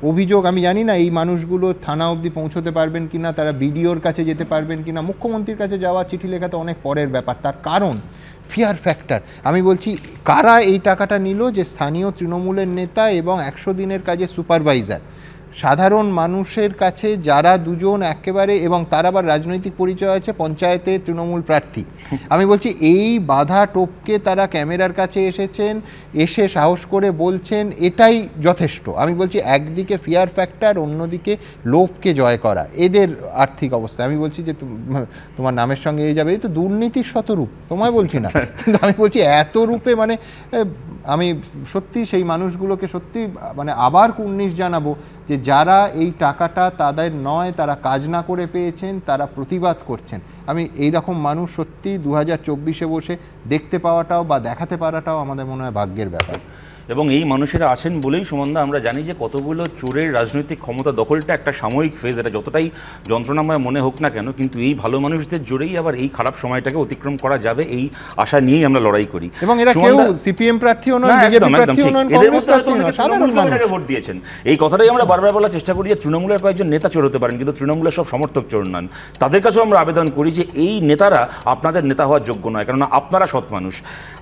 অভিযোগ, আমি জানি না এই মানুষগুলো থানা অবধি পৌঁছতে পারবেন কিনা, তারা বিডিওর কাছে যেতে পারবেন কিনা, মুখ্যমন্ত্রীর কাছে যাওয়া চিঠি লেখা তো অনেক পরের ব্যাপার। তার কারণ ফিয়ার ফ্যাক্টর। আমি বলছি কারা এই টাকাটা নিল, যে স্থানীয় তৃণমূলের নেতা এবং 100 দিনের কাজে সুপারভাইজার, সাধারণ মানুষের কাছে যারা দুজন একেবারে, এবং তার আবার রাজনৈতিক পরিচয় আছে, পঞ্চায়েতে তৃণমূল প্রার্থী। আমি বলছি এই বাধা টোপকে তারা ক্যামেরার কাছে এসেছেন, এসে সাহস করে বলছেন, এটাই যথেষ্ট। আমি বলছি একদিকে ফিয়ার ফ্যাক্টর, অন্যদিকে লোভকে জয় করা এদের আর্থিক অবস্থা। আমি বলছি যে তোমার নামের সঙ্গে এই যাবে, এই তো দুর্নীতির শতরূপ, তোমায় বলছি না, কিন্তু আমি বলছি এত রূপে, মানে আমি সত্যি সেই মানুষগুলোকে সত্যি মানে আবার কুর্নিশ জানাবো যে যারা এই টাকাটা তাদের নয়, তারা কাজ না করে পেয়েছেন, তারা প্রতিবাদ করছেন। আমি এই রকম মানুষ সত্যি 2024-এ বসে দেখতে পাওয়াটাও বা দেখাতে পারাটাও আমাদের মনে হয় ভাগ্যের ব্যাপার। এবং এই মানুষেরা আছেন বলেই সুমনদা আমরা জানি যে কতগুলো চোরের রাজনৈতিক ক্ষমতা দখলটা একটা সাময়িক ফেজ, এটা যতটাই যন্ত্রণাময় মনে হোক না কেন, কিন্তু এই ভালো মানুষদের জোরেই আবার এই খারাপ সময়টাকে অতিক্রম করা যাবে, এই আশা নিয়েই আমরা লড়াই করি। এবং এরা কেউ সিপিএম প্রার্থীও নয়, বিজেপি প্রার্থীও নয়, কংগ্রেস প্রার্থীও নয়, সাধারণ মানুষ ভোট দিয়েছেন। এই কথাটাই আমরা বারবার বলার চেষ্টা করি যে তৃণমূলের কয়েকজন নেতা চোর হতে পারেন, কিন্তু তৃণমূলের সব সমর্থক চোর নন। তাদের কাছেও আমরা আবেদন করি যে এই নেতারা আপনাদের নেতা হওয়ার যোগ্য নয়, কেননা আপনারা সৎ মানুষ।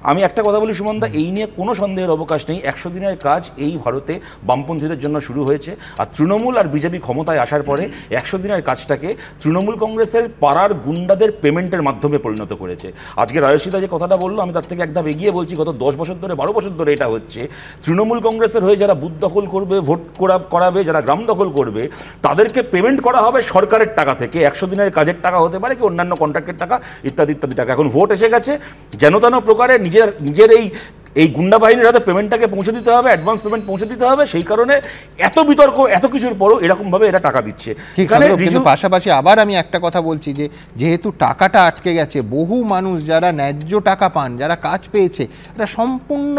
আমি একটা কথা বলি সুমনদা, এই নিয়ে কোনো সন্দেহের অবকাশ নেই, 100 দিনের কাজ এই ভারতে বামপন্থীদের জন্য শুরু হয়েছে। আর তৃণমূল আর বিজেপি ক্ষমতায় আসার পরে 100 দিনের কাজটাকে তৃণমূল কংগ্রেসের পাড়ার গুন্ডাদের পেমেন্টের মাধ্যমে পরিণত করেছে। আজকে রায়সিদা যে কথাটা বললো, আমি তার থেকে একদম এগিয়ে বলছি, গত 10 বছর ধরে 12 বছর ধরে এটা হচ্ছে। তৃণমূল কংগ্রেসের হয়ে যারা বুথ দখল করবে, ভোট করাবে, যারা গ্রাম দখল করবে, তাদেরকে পেমেন্ট করা হবে সরকারের টাকা থেকে। 100 দিনের কাজের টাকা হতে পারে কি অন্যান্য কন্ট্রাক্টের টাকা, ইত্যাদি ইত্যাদি টাকা। এখন ভোট এসে গেছে, যেন তেন প্রকারে নিজের এই গুন্ডা বাহিনীর হাতে পেমেন্টটাকে পৌঁছে দিতে হবে, অ্যাডভান্স পেমেন্ট পৌঁছে দিতে হবে। সেই কারণে এত বিতর্ক, এত কিছুর পরও এরকমভাবে এরা টাকা দিচ্ছে। কিন্তু পাশাপাশি আবার আমি একটা কথা বলছি যে যেহেতু টাকাটা আটকে গেছে, বহু মানুষ যারা ন্যায্য টাকা পান, যারা কাজ পেয়েছে, এটা সম্পূর্ণ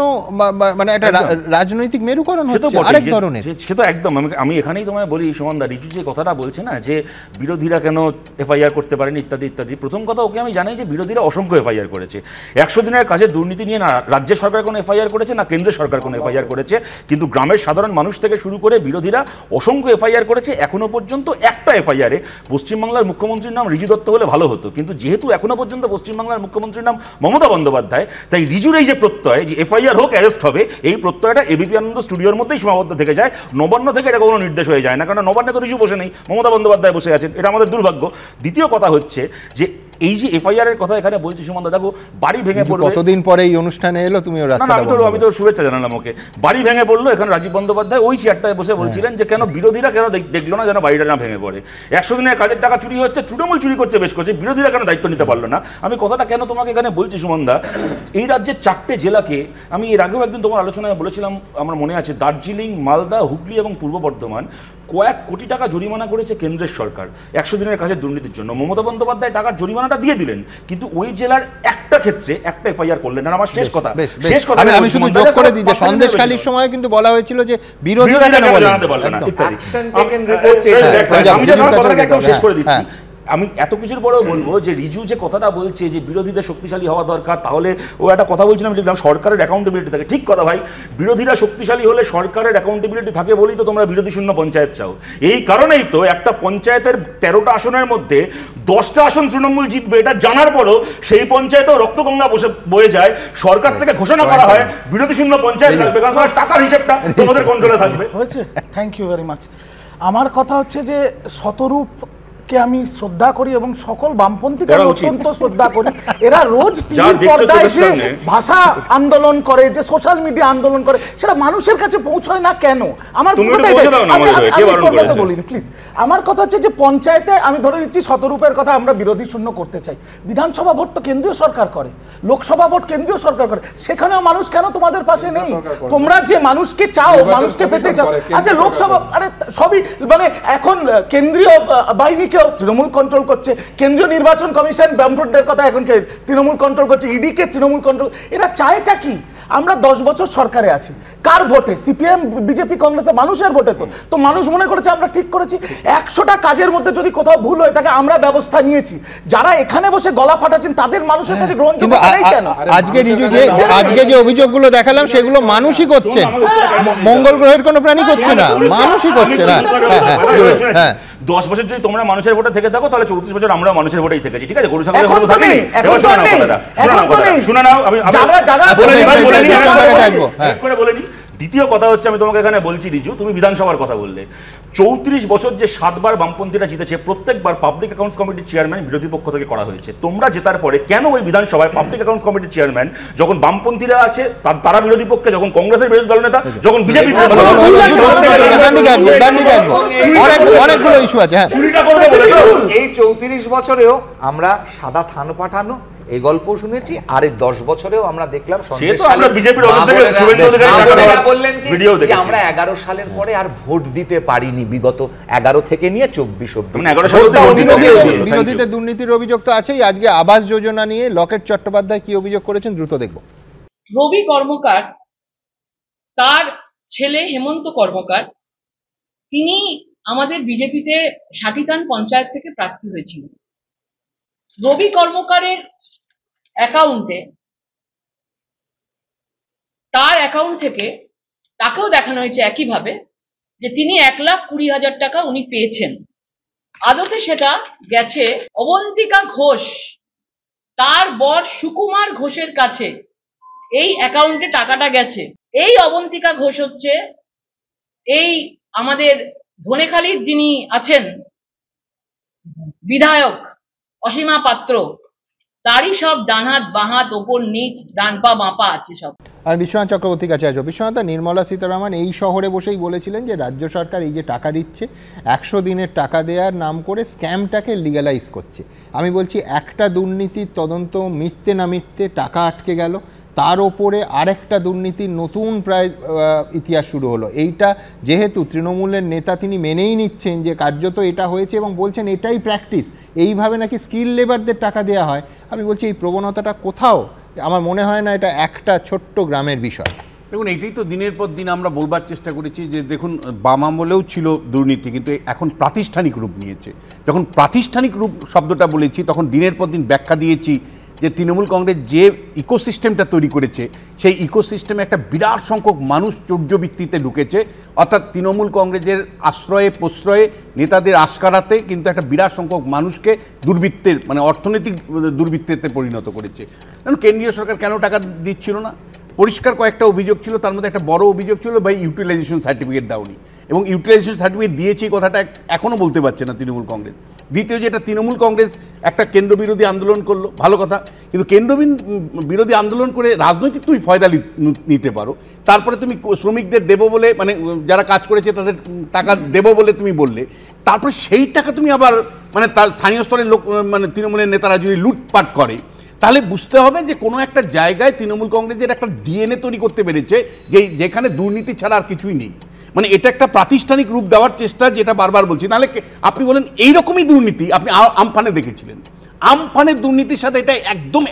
মানে একটা রাজনৈতিক মেরুকরণ হচ্ছে আরেক ধরনের। সে তো একদম, আমি এখানেই তোমায় বলি সুমনদা, রিজু যে কথাটা বলছে না যে বিরোধীরা কেন এফআইআর করতে পারেনি ইত্যাদি ইত্যাদি, প্রথম কথা ওকে আমি জানাই যে বিরোধীরা অসংখ্য এফআইআর করেছে। 100 দিনের কাজের দুর্নীতি নিয়ে না রাজ্য সরকার কোনো এফআইআর করেছে, না কেন্দ্র সরকার কোনো এফআইআর করেছে, কিন্তু গ্রামের সাধারণ মানুষ থেকে শুরু করে বিরোধীরা অসংখ্য এফআইআর করেছে। এখনো পর্যন্ত একটা এফআইআরে পশ্চিমবাংলার মুখ্যমন্ত্রীর নাম রিজু দত্ত হলে ভালো হতো, কিন্তু যেহেতু এখনো পর্যন্ত পশ্চিমবাংলার মুখ্যমন্ত্রীর নাম মমতা বন্দ্যোপাধ্যায়, তাই রিজুর এই যে প্রত্যয় যে এফআইআর হোক, অ্যারেস্ট হবে, এই প্রত্যয়টা এবিপি আনন্দ স্টুডিওর মধ্যেই সীমাবদ্ধ থেকে যায়, নবান্ন থেকে এটা কোনো নির্দেশ হয়ে যায় না, কারণ নবান্নে তো রিজু বসে নেই, মমতা বন্দ্যোপাধ্যায় বসে আছেন, এটা আমাদের দুর্ভাগ্য। দ্বিতীয় কথা হচ্ছে যে এই যে এফআইআর এর কথা এখানে বলছি সুমনদা, দেখো বাড়ি ভেঙে পড়লো, কতদিন পরে এই অনুষ্ঠানে এলো, তুমি আমি তো শুভেচ্ছা জানালাম ওকে। বাড়ি ভেঙে পড়লো, এখানে রাজীব বন্দ্যোপাধ্যায় ওই চেয়ারটায় বসে বলছিলেন যে কেন বিরোধীরা কেন দেখলো না যেন বাড়িটা না ভেঙে পড়ে। 100 দিনের কাজের টাকা চুরি হচ্ছে, তৃণমূল চুরি করছে বেশ করছে, বিরোধীরা কেন দায়িত্ব নিতে পারলো না। আমি কথাটা কেন তোমাকে এখানে বলছি সুমনদা, এই রাজ্যের 4টে জেলাকে আমি এর আগেও একদিন তোমার আলোচনায় বলেছিলাম, আমার মনে আছে, দার্জিলিং, মালদা, হুগলি এবং পূর্ব বর্ধমান কয়েক কোটি টাকা জরিমানা করেছে কেন্দ্রের সরকার 100 দিনের কাজের দুর্নীতির জন্য। মমতা বন্দ্যোপাধ্যায় টাকার জরিমানাটা দিয়ে দিলেন, কিন্তু ওই জেলার একটা ক্ষেত্রে একটা এফআইআর করলেন না। আমার শেষ কথা আমি শুধু যোগ করে দিই যে সন্দেশখালীর সময় কিন্তু বলা হয়েছিল যে বিরোধীরা কেন জানাতে পারলেন না ইত্যাদি। একদম শেষ করে দিচ্ছি। আমি এত কিছুর পরেও বলবো যে রিজু যে কথাটা বলছে যে বিরোধীদের শক্তিশালী হওয়া দরকার, তাহলে ও একটা কথা বলছিলাম যে সরকারের অ্যাকাউন্টেবিলিটি থাকে। ঠিক কথা ভাই, বিরোধীরা শক্তিশালী হলে সরকারের অ্যাকাউন্টেবিলিটি থাকে বলেই তো তোমরা বিরোধী শূন্য পঞ্চায়েত চাও। এই কারণেই তো একটা পঞ্চায়েতের 13টা আসনের মধ্যে 10টা আসন তৃণমূল জিতবে, এটা জানার পরও সেই পঞ্চায়েতেও রক্তগঙ্গা বয়ে যায়, সরকার থেকে ঘোষণা করা হয় বিরোধী শূন্য পঞ্চায়েত লাগবে, কারণ টাকার হিসেবটা তোমাদের কন্ট্রোলে থাকবে। হয়েছে, থ্যাংক ইউ ভেরি মাচ। আমার কথা হচ্ছে যে শতরূপ কে আমি শ্রদ্ধা করি এবং সকল বামপন্থীকে অত্যন্ত শ্রদ্ধা করি। এরা রোজ টিভির পর্দায় যে ভাষা আন্দোলন করে, যে সোশ্যাল মিডিয়া আন্দোলন করে, সেটা মানুষের কাছে পৌঁছয় না কেন? আমার বলিনি প্লিজ। আমার কথা হচ্ছে যে পঞ্চায়েতে আমি ধরে নিচ্ছি শতরূপের কথা আমরা বিরোধী শূন্য করতে চাই, বিধানসভা ভোট তো কেন্দ্রীয় সরকার করে, লোকসভা ভোট কেন্দ্রীয় সরকার করে, সেখানেও মানুষ কেন তোমাদের পাশে নেই? তোমরা যে মানুষকে চাও, মানুষকে পেতে চাও, আচ্ছা লোকসভা, আরে সবই মানে এখন কেন্দ্রীয় বাহিনীকে রাজ্যেও তৃণমূল কন্ট্রোল করছে, কেন্দ্রীয় নির্বাচন কমিশন বামফ্রন্টের কথা এখন তৃণমূল কন্ট্রোল করছে, ইডিকে তৃণমূল কন্ট্রোল। এরা চায়টা কি? আমরা 10 বছর সরকারে আছি, কার ভোটে? সিপিএম বিজেপি কংগ্রেসের মানুষের ভোটে। তো মানুষ মনে করেছে আমরা ঠিক করেছি। 100টা কাজের মধ্যে যদি কোথাও ভুল হয়ে থাকে আমরা ব্যবস্থা নিয়েছি, যারা এখানে বসে গলা ফাটাচ্ছেন তাদের মানুষের কাছে গ্রহণযোগ্য কেন? আজকে যে অভিযোগগুলো দেখালাম সেগুলো মানুষই করছেন, মঙ্গল গ্রহের কোনো প্রাণী করছে না, মানুষই করছে না। 10 বছর যদি তোমরা মানুষের ভোটে থেকে থাকো তাহলে 34 বছর আমরা মানুষের ভোটেই থেকেছি, ঠিক আছে? গরু ছাগলের ভোটে থাকি। শুনে নাও, আমি বলে নি। দ্বিতীয় কথা হচ্ছে, আমি তোমাকে এখানে বলছি রিজু, তুমি বিধানসভার কথা বললে, 34 বছর যে 7 বার বামপন্থীরা জিতেছে, প্রত্যেকবার পাবলিক অ্যাকাউন্টস কমিটির চেয়ারম্যান বিরোধী পক্ষ থেকে করা হয়েছে। তোমরা জেতার পরে কেন ওই বিধানসভায় পাবলিক অ্যাকাউন্টস কমিটির চেয়ারম্যান, যখন বামপন্থীরা আছে তারা বিরোধী পক্ষে, যখন কংগ্রেসের বিরোধী দলনেতা, যখন বিজেপি অনেকগুলো ইস্যু আছে। এই 34 বছরেও আমরা সাদা থান পাঠানো এই গল্প শুনেছি, আর এই 10 বছরেও আমরা দেখলাম আমরা 11 সালের পরে আর ভোট দিতে পারিনি, বিগত 11 থেকে নিয়ে 24 অব্দি। বিরোধীদের দুর্নীতির অভিযোগ তো আছেই। আজকে আবাস যোজনা নিয়ে লকেট চট্টোপাধ্যায় কি অভিযোগ করেছেন দ্রুত দেখব। রবি কর্মকার, তার ছেলে হেমন্ত কর্মকার, তিনি আমাদের বিজেপিতে সাকিতান পঞ্চায়েত থেকে প্রার্থী হয়েছিলেন। রবি কর্মকারের অ্যাকাউন্টে, তার অ্যাকাউন্ট থেকে তাকেও দেখানো হয়েছে একইভাবে যে তিনি 1,20,000 টাকা উনি পেয়েছেন। আদতে সেটা গেছে অবন্তিকা ঘোষ, তার বর সুকুমার ঘোষের কাছে এই অ্যাকাউন্টে টাকাটা গেছে। এই অবন্তিকা ঘোষ হচ্ছে এই আমাদের ধনেখালির যিনি আছেন বিধায়ক অসীমা পাত্র, তারই সব ডান হাত বাঁ হাত ওপর নিচ ডান পা মাপা আছে সব। আমি বিশ্বনাথ চক্রবর্তীর কাছে আসবো। বিশ্বনাথ, নির্মলা সীতারামন এই শহরে বসেই বলেছিলেন যে রাজ্য সরকার এই যে টাকা দিচ্ছে 100 দিনের টাকা দেওয়ার নাম করে স্ক্যামটাকে লিগ্যালাইজ করছে। আমি বলছি একটা দুর্নীতির তদন্ত মিটতে না মিটতে টাকা আটকে গেল, তার ওপরে আরেকটা দুর্নীতির নতুন প্রায় ইতিহাস শুরু হলো। এইটা যেহেতু তৃণমূলের নেতা তিনি মেনেই নিচ্ছেন যে কার্যত এটা হয়েছে এবং বলছেন এটাই প্র্যাকটিস, এইভাবে নাকি স্কিল লেবারদের টাকা দেওয়া হয়। আমি বলছি এই প্রবণতাটা কোথাও, আমার মনে হয় না এটা একটা ছোট্ট গ্রামের বিষয়। দেখুন, এইটাই তো দিনের পর দিন আমরা বলবার চেষ্টা করেছি যে দেখুন, বাম আমলেও ছিল দুর্নীতি, কিন্তু এখন প্রাতিষ্ঠানিক রূপ নিয়েছে। যখন প্রাতিষ্ঠানিক রূপ শব্দটা বলেছি তখন দিনের পর দিন ব্যাখ্যা দিয়েছি যে তৃণমূল কংগ্রেস যে ইকোসিস্টেমটা তৈরি করেছে সেই ইকোসিস্টেমে একটা বিরাট সংখ্যক মানুষ চৌর্যবৃত্তিতে ঢুকেছে, অর্থাৎ তৃণমূল কংগ্রেসের আশ্রয়ে প্রশ্রয়ে নেতাদের আশকারাতে কিন্তু একটা বিরাট সংখ্যক মানুষকে দুর্বৃত্তের মানে অর্থনৈতিক দুর্বৃত্তেতে পরিণত করেছে। কারণ কেন্দ্রীয় সরকার কেন টাকা দিচ্ছিল না, পরিষ্কার কয়েকটা অভিযোগ ছিল, তার মধ্যে একটা বড় অভিযোগ ছিল ভাই ইউটিলাইজেশন সার্টিফিকেট দাওনি, এবং ইউটিলাইজেশন সার্টিফিকেট দিয়েছে এই কথাটা এখনও বলতে পারছে না তৃণমূল কংগ্রেস। দ্বিতীয়, যেটা তৃণমূল কংগ্রেস একটা কেন্দ্র বিরোধী আন্দোলন করলো, ভালো কথা, কিন্তু কেন্দ্র বিরোধী আন্দোলন করে রাজনৈতিক তুমি ফয়দা নিতে পারো, তারপরে তুমি শ্রমিকদের দেবো বলে মানে যারা কাজ করেছে তাদের টাকা দেবো বলে তুমি বললে, তারপরে সেই টাকা তুমি আবার মানে তার স্থানীয় স্তরের লোক মানে তৃণমূলের নেতারা যদি লুটপাট করে, তাহলে বুঝতে হবে যে কোনো একটা জায়গায় তৃণমূল কংগ্রেসের একটা ডিএনএ তৈরি করতে পেরেছে যেখানে দুর্নীতি ছাড়া আর কিছুই নেই। মানে এটা একটা প্রাতিষ্ঠানিক রূপ দেওয়ার চেষ্টা, যেটা বারবার বলছি। নাহলে আপনি বলেন এইরকমই দুর্নীতি আপনি আমফানে দেখেছিলেন, আমফানের দুর্নীতির সাথে এটা একদম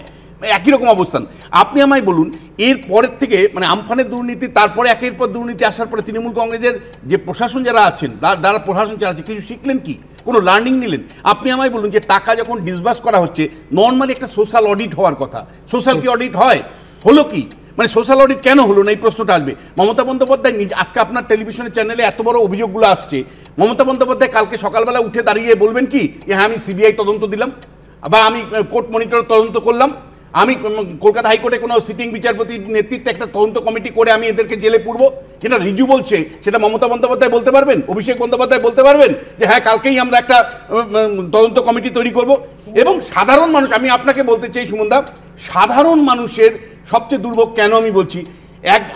একই রকম অবস্থান। আপনি আমায় বলুন এর পরের থেকে মানে আমফানের দুর্নীতি, তারপরে একের পর দুর্নীতি আসার পরে তৃণমূল কংগ্রেসের যে প্রশাসন যারা আছেন যারা প্রশাসন চালাচ্ছে কিছু শিখলেন কি, কোনো লার্নিং নিলেন? আপনি আমায় বলুন যে টাকা যখন ডিসবার্স করা হচ্ছে নর্মালি একটা সোশ্যাল অডিট হওয়ার কথা, সোশ্যাল কি অডিট হয়? হলো কি? মানে সোশ্যাল অডিট কেন হলো না এই প্রশ্নটা আসবে। মমতা বন্দ্যোপাধ্যায় আজকে আপনার টেলিভিশনের চ্যানেলে এত বড় অভিযোগগুলো আসছে, মমতা বন্দ্যোপাধ্যায় কালকে সকালবেলা উঠে দাঁড়িয়ে বলবেন কি হ্যাঁ আমি সিবিআই তদন্ত দিলাম বা আমি কোর্ট মনিটর তদন্ত করলাম, আমি কলকাতা হাইকোর্টে কোনো সিটিং বিচারপতির নেতৃত্বে একটা তদন্ত কমিটি করে আমি এদেরকে জেলে পুরবো? যেটা রিজু বলছে সেটা মমতা বন্দ্যোপাধ্যায় বলতে পারবেন, অভিষেক বন্দ্যোপাধ্যায় বলতে পারবেন যে হ্যাঁ কালকেই আমরা একটা তদন্ত কমিটি তৈরি করব? এবং সাধারণ মানুষ, আমি আপনাকে বলতে চাই সুমনদা, সাধারণ মানুষের সবচেয়ে দুর্ভোগ কেন আমি বলছি,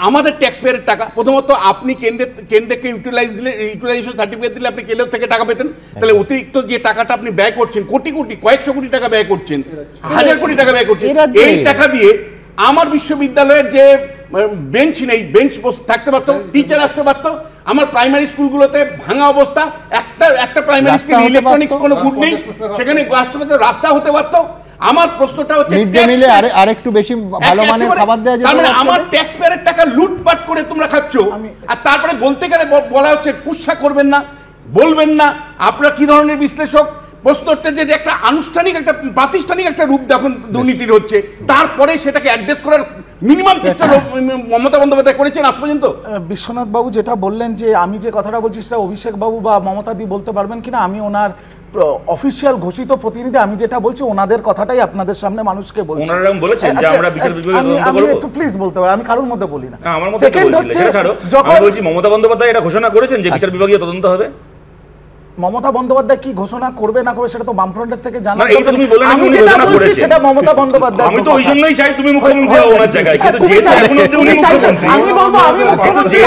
আমাদের ট্যাক্স পেয়ারের টাকা, প্রথমত আপনি কেন্দ্রকে ইউটিলাইজেশন সার্টিফিকেট দিলে আপনি কেন্দ্র থেকে টাকা পেতেন, তাহলে অতিরিক্ত যে টাকাটা আপনি ব্যয় করছেন কোটি কোটি কয়েকশো কোটি টাকা ব্যয় করছেন, হাজার কোটি টাকা ব্যয় করছেন, এই টাকা দিয়ে আমার বিশ্ববিদ্যালয়ের যে বেঞ্চ নেই বেঞ্চ থাকতে পারতো, টিচার আসতে পারতো, আমার প্রাইমারি স্কুলগুলোতে ভাঙা অবস্থা, একটা প্রাইমারি স্কুল ইলেকট্রনিক্স কোনো গুড নেই, সেখানে রাস্তা হতে পারতো। আমার প্রশ্নটা হচ্ছে মিড ডে মিলে আরেকটু বেশি ভালো মানের খাবার দেওয়া যেত। তার মানে আমার ট্যাক্স পেয়ারের টাকা লুটপাট করে তোমরা খাচ্ছ, আর তারপরে বলতে গেলে বলা হচ্ছে কুৎসা করবেন না, বলবেন না। আপনারা কি ধরনের বিশ্লেষক? প্রশ্নটা যে একটা আনুষ্ঠানিক একটা প্রাতিষ্ঠানিক একটা রূপ যখন দুর্নীতির হচ্ছে, তারপরে সেটাকে অ্যাড্রেস করার মিনিমাম চেষ্টা মমতা বন্দ্যোপাধ্যায় করেছেন আজ পর্যন্ত। বিশ্বনাথ বাবু যেটা বললেন যে আমি যে কথাটা বলছি সেটা অভিষেক বাবু বা মমতা দি বলতে পারবেন কিনা, আমি ওনার অফিসিয়াল ঘোষিত প্রতিনিধি, আমি যেটা বলছি ওনাদের কথাটাই আপনাদের সামনে মানুষকে বলছি। ওনারা বলেছেন যে আমরা বিচার বিভাগে তদন্ত করব। আমি একটু প্লিজ বলতে পারি, আমি কারোর মধ্যে বলি না। আমার মতে সেকেন্ড হচ্ছে যখন বলছি মমতা বন্দ্যোপাধ্যায় এটা ঘোষণা করেছেন যে বিচার বিভাগীয় তদন্ত হবে। মমতা বন্দ্যোপাধ্যায় কি ঘোষণা করবে না করবে সেটা তো বামফ্রন্টের থেকে জানা। আমি যেটা বলছি সেটা মমতা বন্দ্যোপাধ্যায়। আমি তো ওই জন্যই চাই তুমি মুখ্যমন্ত্রী হও ওনার জায়গায়, কিন্তু যেহেতু এখন অবধি উনি মুখ্যমন্ত্রী, আমি বলবো আমি মুখ্যমন্ত্রী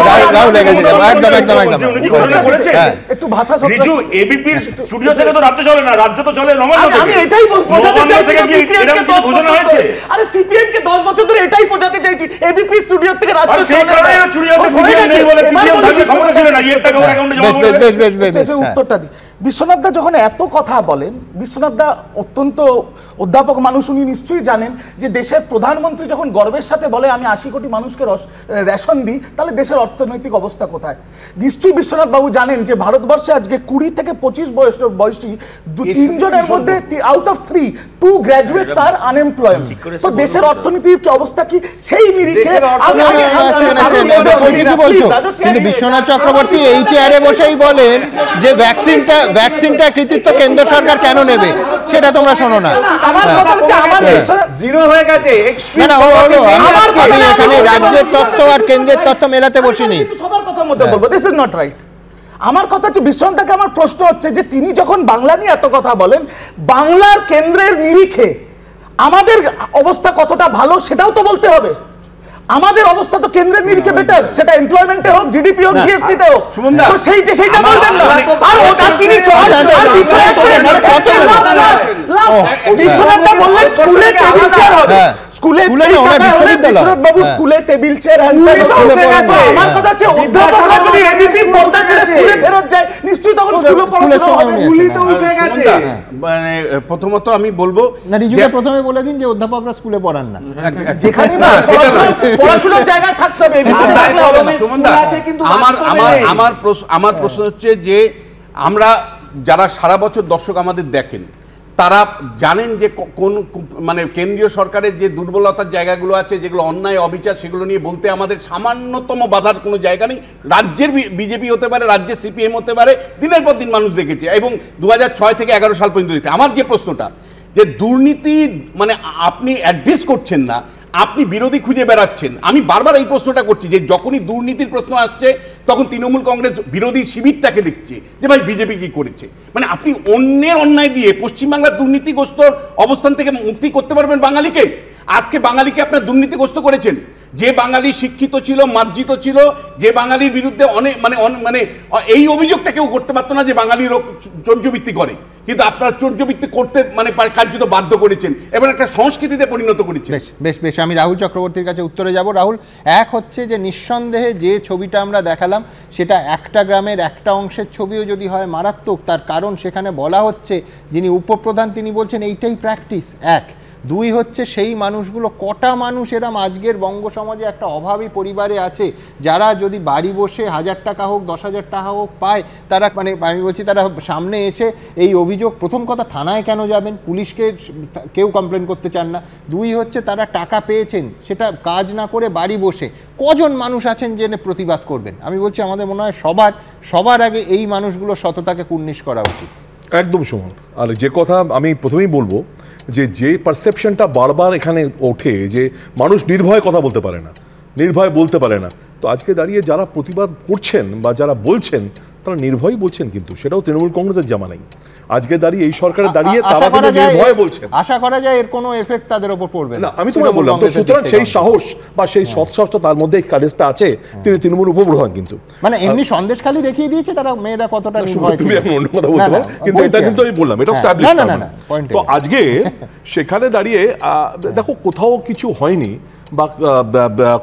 একটু ভাষা রিজু এবিপির স্টুডিও থেকে তো রাজ্য চলে না, রাজ্য তো চলে নবান্ন থেকে। আমি এটাই বোঝাতে চাইছি যে এরকম কিছু ঘোষণা হয়েছে। আরে সিপিএম কে 10 বছর ধরে এটাই বোঝাতে চাইছি, এবিপি স্টুডিও থেকে রাজ্য চলে না। সেই কারণে চুরি হচ্ছে, সিপিএম নেই বলে সিপিএম থাকলে সমস্যা ছিল না, এর টাকা ওর অ্যাকাউন্টে জমা করবে। উত্তরটা বিশ্বনাথ দা যখন এত কথা বলেন, বিশ্বনাথ দা অত্যন্ত অধ্যাপক মানুষ, উনি নিশ্চয়ই জানেন যে দেশের প্রধানমন্ত্রী যখন গর্বের সাথে বলে আমি 80 কোটি মানুষকে রেশন দিই, তাহলে দেশের অর্থনৈতিক অবস্থা কোথায়? নিশ্চয়ই বিশ্বনাথ বাবু জানেন যে ভারতবর্ষে আজকে 20 থেকে 25 বয়সী 3 জনের মধ্যে out of 3 2 graduates R unemployed. তো দেশের অর্থনীতির কি অবস্থা কি সেই নিরিখে কিন্তু বিশ্বনাথ চক্রবর্তী এই চেয়ারে বসেই বলেন যে ভ্যাকসিনটা কৃতিত্ব কেন্দ্র সরকার কেন নেবে, সেটা তোমরা শোনো না। জিরো হয়ে গেছে। আমি এখানে রাজ্যের তথ্য আর কেন্দ্রের তথ্য মেলাতে বসিনি। সবার কথার মধ্যে বলবো, দিস ইজ নট রাইট। আমার কথা হচ্ছে বিশ্বনাথকে আমার প্রশ্ন হচ্ছে যে তিনি যখন বাংলা নিয়ে এত কথা বলেন, বাংলার কেন্দ্রের নিরিখে আমাদের অবস্থা কতটা ভালো সেটাও তো বলতে হবে। আমাদের অবস্থা তো কেন্দ্রের নিরিখে বেটার, সেটা এমপ্লয়মেন্টে হোক, জিডিপি হোক, জিএসটি তে হোক। তো সেইটা বলবেন না। আর ওটা তিনি বিশ্বনাথ বললেন স্কুলে টেবিল চেয়ার হবে, স্কুলে বিশ্বনাথ বাবু স্কুলে টেবিল চেয়ার। আমার কথা হচ্ছে অধ্যাপকরা যদি এবিপি পড়তে স্কুলে ফেরত যায়, নিশ্চয়ই তখন স্কুলে পড়াশোনা হবে। গুলি তো উঠে গেছে। মানে প্রথমত আমি বলবো না, রিজুকে প্রথমে বলে দিন যে অধ্যাপকরা স্কুলে পড়ান না, যেখানে না পড়াশোনার জায়গায় থাকতে হবে। আমার প্রশ্ন হচ্ছে যে আমরা যারা সারা বছর দর্শক আমাদের দেখেন, তারা জানেন যে কোন মানে কেন্দ্রীয় সরকারের যে দুর্বলতার জায়গাগুলো আছে, যেগুলো অন্যায় অবিচার, সেগুলো নিয়ে বলতে আমাদের সামান্যতম বাধার কোনো জায়গা নেই। রাজ্যের বিজেপি হতে পারে, রাজ্যের সিপিএম হতে পারে, দিনের পর দিন মানুষ দেখেছে, এবং 2006 থেকে 11 সাল পর্যন্ত দিতে। আমার যে প্রশ্নটা যে দুর্নীতি মানে আপনি অ্যাড্রেস করছেন না, আপনি বিরোধী খুঁজে বেড়াচ্ছেন। আমি বারবার এই প্রশ্নটা করছি যে যখনই দুর্নীতির প্রশ্ন আসছে তখন তৃণমূল কংগ্রেস বিরোধী শিবিরটাকে দেখছে যে ভাই বিজেপি কি করেছে। মানে আপনি অন্যের অন্যায় দিয়ে পশ্চিমবাংলার দুর্নীতিগ্রস্ত অবস্থান থেকে মুক্তি করতে পারবেন বাঙালিকে? আজকে বাঙালিকে আপনার দুর্নীতিগ্রস্ত করেছেন। যে বাঙালি শিক্ষিত ছিল, মার্জিত ছিল, যে বাঙালির বিরুদ্ধে অনেক মানে এই অভিযোগটা কেউ করতে পারতো না যে বাঙালি লোক চৌর্যবৃত্তি করে, কিন্তু আপনারা চৌর্যবৃত্তি করতে মানে কার্যত বাধ্য করেছেন এবং একটা সংস্কৃতিতে পরিণত করেছেন। বেশ বেশ আমি রাহুল চক্রবর্তীর কাছে উত্তরে যাব। রাহুল, এক হচ্ছে যে নিঃসন্দেহে যে ছবিটা আমরা দেখালাম সেটা একটা গ্রামের একটা অংশের ছবিও যদি হয় মারাত্মক, তার কারণ সেখানে বলা হচ্ছে যিনি উপপ্রধান তিনি বলছেন এইটাই প্র্যাকটিস। এক, দুই হচ্ছে সেই মানুষগুলো, কটা মানুষ এরম আজকের বঙ্গ সমাজে একটা অভাবী পরিবারে আছে যারা যদি বাড়ি বসে 1000 টাকা হোক 10,000 টাকা হোক পায়, তারা মানে আমি বলছি তারা সামনে এসে এই অভিযোগ, প্রথম কথা থানায় কেন যাবেন, পুলিশকে কেউ কমপ্লেন করতে চান না। দুই হচ্ছে তারা টাকা পেয়েছেন সেটা কাজ না করে বাড়ি বসে কজন মানুষ আছেন জেনে প্রতিবাদ করবেন? আমি বলছি আমাদের মনে হয় সবার আগে এই মানুষগুলো সততাকে কুর্নিশ করা উচিত। একদম সমান। আর যে কথা আমি প্রথমেই বলবো যে পারসেপশনটা বারবার এখানে ওঠে যে মানুষ নির্ভয়ে কথা বলতে পারে না, নির্ভয়ে বলতে পারে না, তো আজকে দাঁড়িয়ে যারা প্রতিবাদ করছেন বা যারা বলছেন তারা নির্ভয়ই বলছেন, কিন্তু সেটাও তৃণমূল কংগ্রেসের জামা নেই। আজকে দাঁড়িয়ে এই সরকারে দাঁড়িয়ে তারা কিন্তু নির্ভয়ে বলছেন, আশা করা যায় এর কোনো এফেক্ট তাদের উপর পড়বে না। আমি তোমাকে বললাম তো, সুতরাং সেই সাহস বা সেই সৎসাহসটা তার মধ্যে কারেজটা আছে। তিনি তৃণমূল উপপ্রধান, কিন্তু মানে এমনি সন্দেশখালি দেখিয়ে দিয়েছে তারা মেয়েরা কতটা নির্ভয়। তুমি এখন অন্য কথা বলতে পারো, কিন্তু এটা কিন্তু আমি বললাম এটা এস্টাবলিশ না। তো আজকে সেখানে দাঁড়িয়ে দেখো কোথাও কিছু হয়নি বা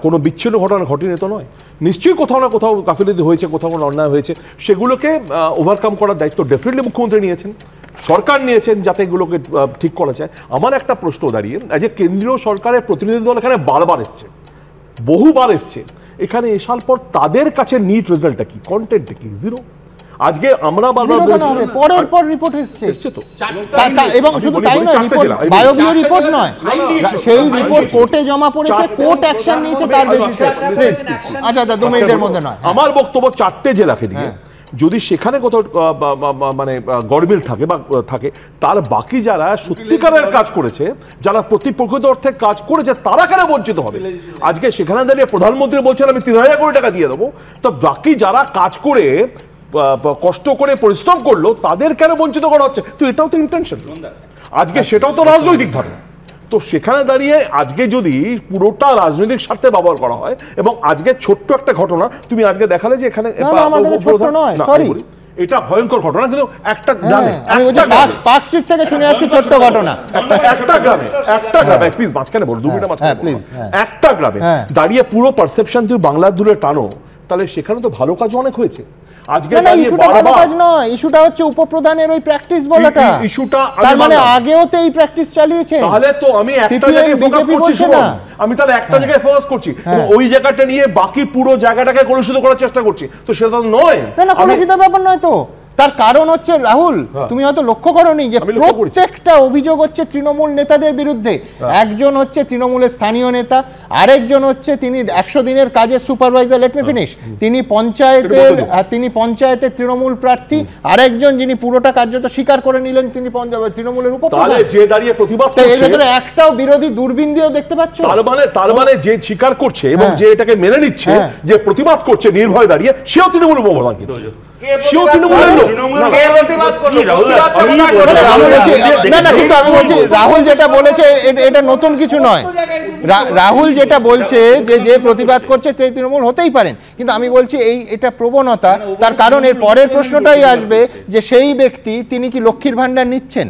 কোনো বিচ্ছিন্ন ঘটনা ঘটেনি তো নয়, নিশ্চয়ই কোথাও না কোথাও গাফিলতি হয়েছে, কোথাও কোনো অন্যায় হয়েছে, সেগুলোকে ওভারকাম করার দায়িত্ব ডেফিনেটলি মুখ্যমন্ত্রী নিয়েছেন, সরকার নিয়েছেন, যাতে এগুলোকে ঠিক করা যায়। আমার একটা প্রশ্ন দাঁড়িয়ে, যে কেন্দ্রীয় সরকারের প্রতিনিধি দল এখানে বারবার এসছে, বহুবার এসছে, এখানে এসার পর তাদের কাছে নিট রেজাল্টটা কি, কন্টেন্টটা কি? জিরো। আজকে আমরা বারবার পরের পর রিপোর্ট এসছে তো, এবং শুধু তাই নয়, রিপোর্ট বায়োবিও রিপোর্ট নয়, সেই রিপোর্ট কোর্টে জমা পড়েছে, কোর্ট অ্যাকশন নিয়েছে তার বেসিসে। আচ্ছা 2 মিনিটের মধ্যে নয়। আমার বক্তব্য 4টে জেলাকে নিয়ে, যদি সেখানে কোথাও মানে গড়মিল থাকে বা থাকে, তার বাকি যারা সত্যিকারের কাজ করেছে, যারা প্রকৃত অর্থে কাজ করেছে, তারা কেন বঞ্চিত হবে? আজকে সেখানে দাঁড়িয়ে প্রধানমন্ত্রী বলছেন আমি 3000 কোটি টাকা দিয়ে দেবো, তো বাকি যারা কাজ করে কষ্ট করে পরিশ্রম করলো তাদের কেন বঞ্চিত করা হচ্ছে? তো এটাও তো ইন্টেনশন, আজকে সেটাও তো রাজনৈতিক ভাবে। তো সেখানে দাঁড়িয়ে আজকে যদি পুরোটা রাজনৈতিক স্বার্থে ব্যবহার করা হয়, এবং আজকে ছোট্ট একটা ঘটনা তুমি আজকে দেখালে যে এখানে এটা ভয়ঙ্কর ঘটনা, কিন্তু একটা গ্রামে, পার্ক স্ট্রিট থেকে শুনে আসছি ছোট্ট ঘটনা, একটা গ্রামে প্লিজ মাঝখানে বল, 2 মিনিট মাঝখানে প্লিজ, একটা গ্রামে দাঁড়িয়ে পুরো পারসেপশন তুই বাংলার দূরে টানো, তাহলে সেখানে তো ভালো কাজ অনেক হয়েছে। আজকে ইস্যুটা ভালো কাজ নয়, ইস্যুটা হচ্ছে উপপ্রধানের ওই প্র্যাকটিস বলাটা, ইস্যুটা তার মানে আগেও তো এই প্র্যাকটিস চালিয়েছে। তাহলে তো আমি একটা জায়গায় ফোকাস করছি, আমি তাহলে একটা জায়গায় ফোকাস করছি, ওই জায়গাটা নিয়ে বাকি পুরো জায়গাটাকে কলুষিত করার চেষ্টা করছি, তো সেটা নয়। না কলুষিত ব্যাপার নয় তো, তার কারণ হচ্ছে রাহুল, তুমি হয়তো লক্ষ্য করোনি যে প্রত্যেকটা অভিযোগ হচ্ছে তৃণমূল নেতাদের বিরুদ্ধে। একজন হচ্ছে তৃণমূলের স্থানীয় নেতা, আরেকজন হচ্ছে তিনি 100 দিনের কাজের সুপারভাইজার, লেট মি ফিনিশ, তিনি পঞ্চায়েতের তৃণমূল প্রার্থী, আরেকজন যিনি পুরোটা কার্যত স্বীকার করে নিলেন তিনি তৃণমূলের উপপ্রধান। যে দাঁড়িয়ে প্রতিবাদ করছে, এর ভেতরে একটাও বিরোধী দূরবীন দিয়েও দেখতে পাচ্ছ। তার মানে যে স্বীকার করছে এবং যে এটাকে মেনে নিচ্ছে, যে প্রতিবাদ করছে নির্ভয় দাঁড়িয়ে, সেও তৃণমূল উপপ্রধান, কিন্তু সেও তৃণমূলের লোক। রাহুল যেটা বলেছে এটা নতুন কিছু নয়, রাহুল যেটা বলছে যে প্রতিবাদ করছে সেই তৃণমূল হতেই পারেন, কিন্তু আমি বলছি এটা প্রবণতা। তার কারণ এর পরের প্রশ্নটাই আসবে যে সেই ব্যক্তি তিনি কি লক্ষ্মীর ভান্ডার নিচ্ছেন,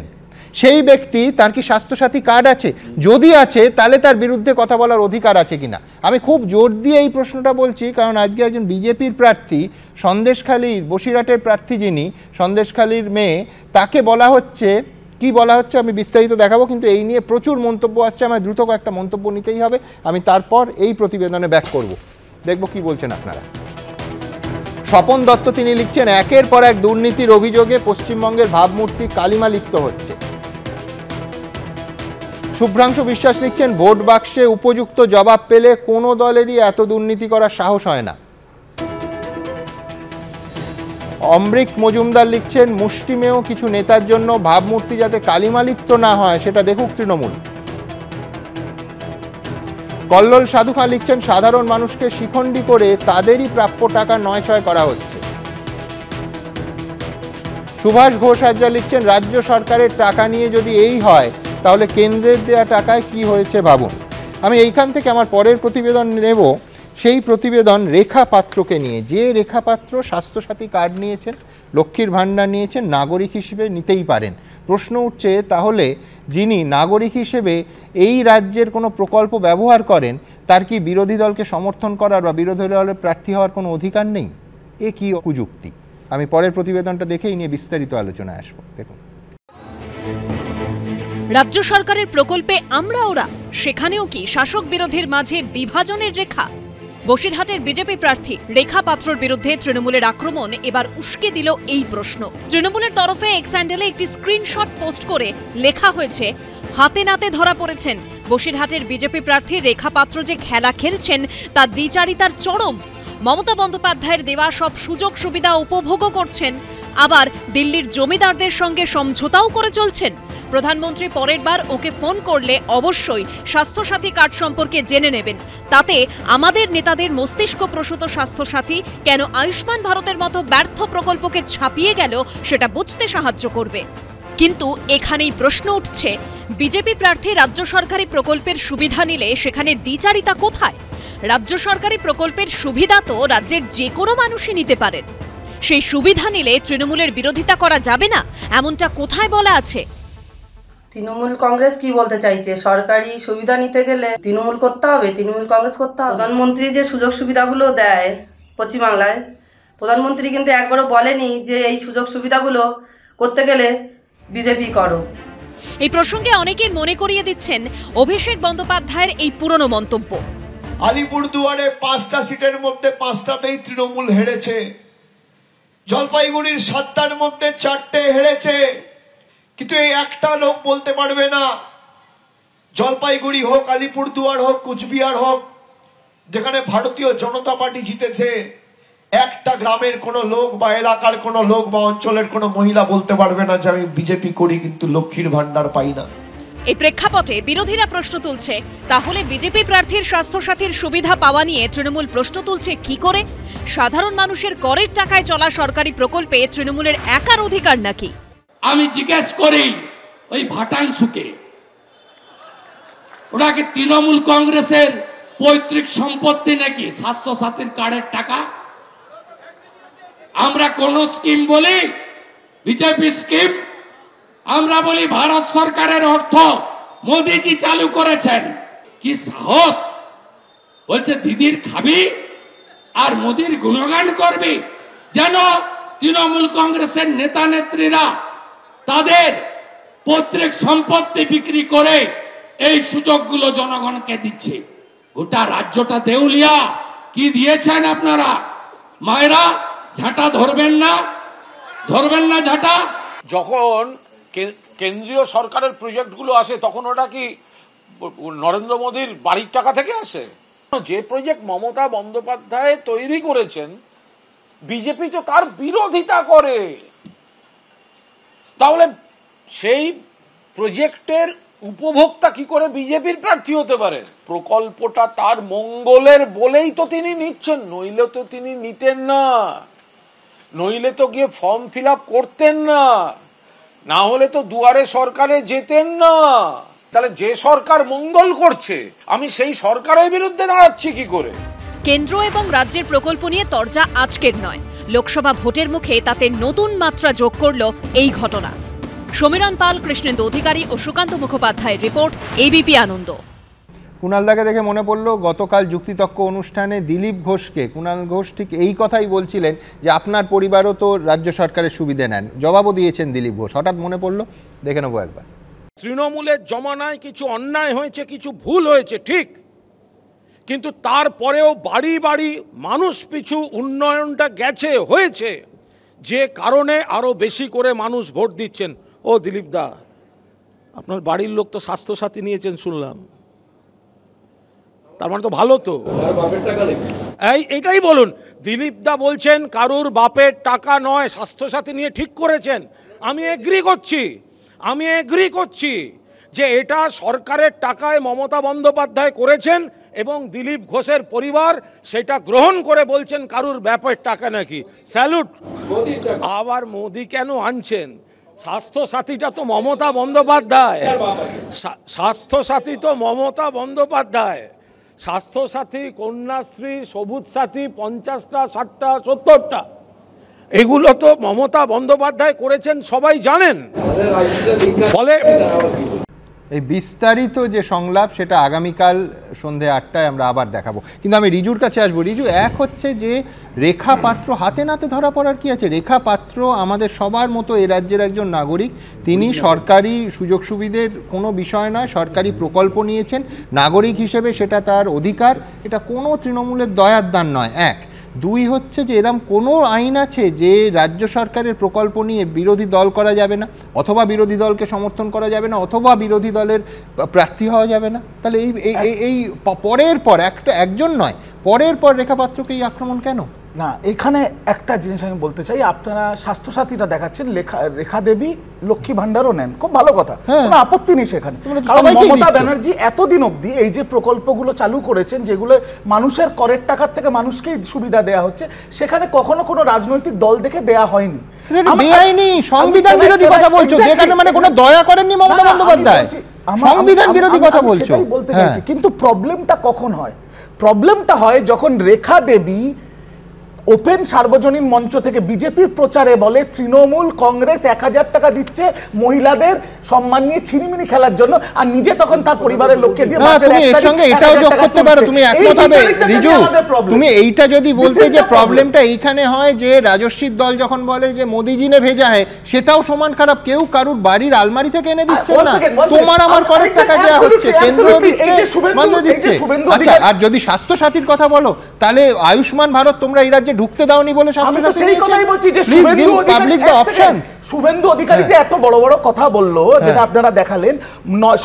সেই ব্যক্তি তার কি স্বাস্থ্যসাথী কার্ড আছে, যদি আছে তাহলে তার বিরুদ্ধে কথা বলার অধিকার আছে কিনা। আমি খুব জোর দিয়ে এই প্রশ্নটা বলছি, কারণ আজকে একজন বিজেপির প্রার্থী, সন্দেশখালীর বসিরহাটের প্রার্থী যিনি, সন্দেশখালীর মেয়ে, তাকে বলা হচ্ছে, কি বলা হচ্ছে আমি বিস্তারিত দেখাবো, কিন্তু এই নিয়ে প্রচুর মন্তব্য আসছে, আমার দ্রুত একটা মন্তব্য নিতেই হবে, আমি তারপর এই প্রতিবেদনে ব্যাক করব, দেখব কি বলছেন আপনারা। স্বপন দত্ত তিনি লিখছেন, একের পর এক দুর্নীতির অভিযোগে পশ্চিমবঙ্গের ভাবমূর্তি কালিমা লিপ্ত হচ্ছে। শুভ্রাংশু বিশ্বাস লিখছেন, ভোট বাক্সে উপযুক্ত জবাব পেলে কোনো দলেরই এত দুর্নীতি করার সাহস হয় না। অমৃক মজুমদার লিখছেন, মুষ্টিমেয় কিছু নেতার জন্য ভাবমূর্তি যাতে কালিমালিপ্ত না হয় সেটা দেখুক তৃণমূল। কল্লোল সাধু খান লিখছেন, সাধারণ মানুষকে শিখণ্ডী করে তাদেরই প্রাপ্য টাকা নয়ছয় করা হচ্ছে। সুভাষ ঘোষ হাজরা লিখছেন, রাজ্য সরকারের টাকা নিয়ে যদি এই হয় তাহলে কেন্দ্রের দেয়া টাকায় কি হয়েছে ভাবুন। আমি এইখান থেকে আমার পরের প্রতিবেদন নেব, সেই প্রতিবেদন রেখা পাত্রকে নিয়ে, যে রেখা পাত্র স্বাস্থ্যসাথী কার্ড নিয়েছেন, লক্ষ্মীর ভাণ্ডার নিয়েছেন, নাগরিক হিসেবে নিতেই পারেন। প্রশ্ন উঠছে, তাহলে যিনি নাগরিক হিসেবে এই রাজ্যের কোনো প্রকল্প ব্যবহার করেন, তার কি বিরোধী দলকে সমর্থন করার বা বিরোধী দলের প্রার্থী হওয়ার কোনো অধিকার নেই? এ কি কুযুক্তি? আমি পরের প্রতিবেদনটা দেখেই নিয়ে বিস্তারিত আলোচনায় আসবো। দেখুন, রাজ্য সরকারের প্রকল্পে আমরা ওরা, সেখানেও কি শাসক বিরোধীর মাঝে বিভাজনের রেখা? বসিরহাটের বিজেপি প্রার্থী রেখা পাত্রর বিরুদ্ধে তৃণমূলের আক্রমণ এবার উস্কে দিল এই প্রশ্ন। তৃণমূলের তরফে এক্স হ্যান্ডেলে একটি স্ক্রিনশট পোস্ট করে লেখা হয়েছে, হাতে নাতে ধরা পড়েছেন বসিরহাটের বিজেপি প্রার্থী রেখা পাত্র যে খেলা খেলছেন তা দ্বিচারিতার চরম। মমতা বন্দ্যোপাধ্যায়ের দেওয়া সব সুযোগ সুবিধা উপভোগও করছেন, আবার দিল্লির জমিদারদের সঙ্গে সমঝোতাও করে চলছেন। প্রধানমন্ত্রী পরের বার ওকে ফোন করলে অবশ্যই স্বাস্থ্যসাথী কার্ড সম্পর্কে জেনে নেবেন, তাতে আমাদের নেতাদের মস্তিষ্ক প্রসূত স্বাস্থ্যসাথী কেন আয়ুষ্মান ভারতের মতো ব্যর্থ প্রকল্পকে ছাপিয়ে গেল সেটা বুঝতে সাহায্য করবে। কিন্তু এখানেই প্রশ্ন উঠছে, বিজেপি প্রার্থী রাজ্য সরকারি প্রকল্পের সুবিধা নিলে সেখানে দ্বিচারিতা কোথায়? রাজ্য সরকারি প্রকল্পের সুবিধা তো রাজ্যের যে কোনো মানুষই নিতে পারেন, সেই সুবিধা নিলে তৃণমূলের বিরোধিতা করা যাবে না, এমনটা কোথায় বলা আছে? তৃণমূল কংগ্রেস কি বলতে চাইছে, সরকারি সুবিধা নিতে গেলে তৃণমূল করতে হবে, তৃণমূল কংগ্রেস করতে হবে। প্রধানমন্ত্রী যে সুযোগ সুবিধাগুলো দেয় পশ্চিমবাংলায়, প্রধানমন্ত্রী কিন্তু একবারও বলেনি যে এই সুযোগ সুবিধাগুলো করতে গেলে বিজেপি করো। এই প্রসঙ্গে অনেকেই মনে করিয়ে দিচ্ছেন অভিষেক বন্দ্যোপাধ্যায়ের এই পুরনো মন্তব্য। আলিপুরদুয়ারে 5টা সিটের মধ্যে 5টাতেই তৃণমূল হেরেছে, জলপাইগুড়ির 7টার মধ্যে 4টে হেরেছে, কিন্তু এই একটা লোক বলতে পারবে না জলপাইগুড়ি হোক, আলিপুরদুয়ার হোক, কুচবিহার হোক, যেখানে ভারতীয় জনতা পার্টি জিতেছে, একটা গ্রামের কোন লোক বা এলাকার কোন লোক বা অঞ্চলের কোন মহিলা বলতে পারবে না যে আমি বিজেপি করি কিন্তু লক্ষ্মীর ভান্ডার পাই না। এই প্রেক্ষাপটে বিরোধীরা প্রশ্ন তুলছে, তাহলে বিজেপি প্রার্থীর স্বাস্থ্যসাথীর সুবিধা পাওয়া নিয়ে তৃণমূল প্রশ্ন তুলছে কি করে? সাধারণ মানুষের করের টাকায় চলা সরকারি প্রকল্পে তৃণমূলের একার অধিকার নাকি? আমি জিজ্ঞেস করি ওই ভাটাংশুকে, ওরা কি তৃণমূল কংগ্রেসের পৈতৃক সম্পত্তি নাকি স্বাস্থ্যসাথীর কার্ডের টাকা? আমরা কোন স্কিম বলি বিজেপি স্কিম, আমরা বলি ভারত সরকারের অর্থ মোদিজি চালু করেছেন। কি সাহস! বলছে দিদির খাবি আর মোদির গুণগান করবি, যেন তৃণমূল কংগ্রেসের নেতা নেত্রীরা তাদের পৈতৃক সম্পত্তি বিক্রি করে এই সুযোগগুলো জনগণকে দিচ্ছে। গোটা রাজ্যটা দেউলিয়া। কি দিয়েছেন আপনারা? মায়েরা ঝাঁটা ধরবেন না, ধরবেন না ঝাঁটা। যখন কেন্দ্রীয় সরকারের প্রজেক্টগুলো আসে তখন ওটা কি নরেন্দ্র মোদীর বাড়ির টাকা থেকে আসে? যে প্রজেক্ট মমতা বন্দ্যোপাধ্যায় তৈরি করেছেন বিজেপি তো তার বিরোধিতা করে, তাহলে সেই প্রজেক্টের উপভোক্তা কি করে বিজেপির প্রার্থী হতে পারে? প্রকল্পটা তার মঙ্গলের বলেই তো তিনি নিচ্ছেন, নইলে তো তিনি নিতেন না, নইলে তো গিয়ে ফর্ম ফিল আপ করতেন না, না হলে তো দুয়ারে সরকারে যেতেন না। তাহলে যে সরকার মঙ্গল করছে আমি সেই সরকারের বিরুদ্ধে দাঁড়াচ্ছি কি করে? কেন্দ্র এবং রাজ্যের প্রকল্প নিয়ে তরজা আজকের নয়, লোকসভা ভোটের মুখে তাতে নতুন মাত্রা যোগ করল এই ঘটনা। সমীরণ পাল, কৃষ্ণেন্দু অধিকারী ও সুকান্ত মুখোপাধ্যায়ের রিপোর্ট, এবিপি আনন্দ। কুণালদাকে দেখে মনে পড়ল গতকাল যুক্তিতক্ক অনুষ্ঠানে দিলীপ ঘোষকে কুণাল ঘোষ ঠিক এই কথাই বলছিলেন যে আপনার পরিবারও তো রাজ্য সরকারের সুবিধে নেন, জবাবও দিয়েছেন দিলীপ ঘোষ। হঠাৎ মনে পড়লো, দেখে নেবো একবার। তৃণমূলের জমানায় কিছু অন্যায় হয়েছে, কিছু ভুল হয়েছে ঠিক, কিন্তু তারপরেও বাড়ি বাড়ি মানুষ পিছু উন্নয়নটা গেছে, হয়েছে, যে কারণে আরো বেশি করে মানুষ ভোট দিচ্ছেন। ও দিলীপ দা, আপনার বাড়ির লোক তো স্বাস্থ্যসাথী নিয়েছেন শুনলাম, তার মানে তো ভালো তো। এইটাই বলুন, দিলীপ দা বলছেন কারুর বাপের টাকা নয়, স্বাস্থ্যসাথী নিয়ে ঠিক করেছেন। আমি এগ্রি করছি যে এটা সরকারের টাকায় মমতা বন্দ্যোপাধ্যায় করেছেন এবং দিলীপ ঘোষের পরিবার সেটা গ্রহণ করে বলছেন কারুর বাপের টাকা নাকি। স্যালুট। আবার মোদি কেন আনছেন? স্বাস্থ্যসাথীটা তো মমতা বন্দ্যোপাধ্যায়, স্বাস্থ্যসাথী তো মমতা বন্দ্যোপাধ্যায়। স্বাস্থ্যসাথী, কন্যাশ্রী, সবুজ সাথী 50টা, 60টা, 70টা, এগুলো তো মমতা বন্দ্যোপাধ্যায় করেছেন, সবাই জানেন। ফলে এই বিস্তারিত যে সংলাপ সেটা আগামীকাল সন্ধে 8টায় আমরা আবার দেখাবো। কিন্তু আমি রিজুর কাছে আসবো। রিজু, এক হচ্ছে যে রেখা পাত্র হাতে নাতে ধরা পড়ার কি আছে? রেখা পাত্র আমাদের সবার মতো এ রাজ্যের একজন নাগরিক, তিনি সরকারি সুযোগ সুবিধের কোনো বিষয় নয়, সরকারি প্রকল্প নিয়েছেন, নাগরিক হিসেবে সেটা তার অধিকার, এটা কোনো তৃণমূলের দয়ার দান নয়। এক। দুই হচ্ছে যে এরম কোনো আইন আছে যে রাজ্য সরকারের প্রকল্প নিয়ে বিরোধী দল করা যাবে না, অথবা বিরোধী দলকে সমর্থন করা যাবে না, অথবা বিরোধী দলের প্রার্থী হওয়া যাবে না? তাহলে এই পরের পর একজন নয়, পরের পর রেখাপাত্রকে এই আক্রমণ কেন? না, এখানে একটা জিনিস আমি বলতে চাই, আপনারা স্বাস্থ্যসাথীটা দেখাচ্ছেন, রেখা দেবী লক্ষ্মী ভান্ডারও নেন, খুব ভালো কথা, কোনো আপত্তি নেই সেখানে। কারণ মমতা ব্যানার্জি এতদিন অবধি এই যে প্রকল্পগুলো চালু করেছেন, যেগুলো মানুষের করের টাকার থেকে মানুষকেই সুবিধা দেওয়া হচ্ছে, সেখানে কখনো কোনো রাজনৈতিক দল দেখে দেয়া হয়নি। বেআইনি, সংবিধান বিরোধী কথা বলছো, যেখানে মানে কোনো দয়া করেননি মমতা বন্দ্যোপাধ্যায়, সংবিধান বিরোধী কথা বলছো। বলতে চাইছি, কিন্তু প্রবলেমটা কখন হয়? প্রবলেমটা হয় যখন রেখা দেবী ওপেন সার্বজনীন মঞ্চ থেকে বিজেপির প্রচারে বলে তৃণমূল কংগ্রেস 1000 টাকা দিচ্ছে মহিলাদের সম্মান নিয়ে ছিনিমিনি খেলার জন্য, আর নিজে তখন তার পরিবারের লোককে দিয়ে তুমি এর সঙ্গে এটাও যোগ করতে পারো, তুমি একমত হবে রিজু, তুমি এইটা যদি বলতে যে প্রবলেমটা এইখানে হয় যে রাজস্বীর দল যখন বলে যে মোদিজি নে ভেজা হয়, সেটাও সমান খারাপ। কেউ কারুর বাড়ির আলমারি থেকে এনে দিচ্ছে না, তোমার আমার করের টাকা দেওয়া হচ্ছে, কেন্দ্র দিচ্ছে, বন্ধ দিচ্ছে। আচ্ছা, আর যদি স্বাস্থ্য সাথীর কথা বলো, তাহলে আয়ুষ্মান ভারত তোমরা এই রাজ্যে ঢুকতে দাওনি বলে শুভেন্দু অধিকারী যে এত বড় বড় কথা বললো, যেটা আপনারা দেখালেন,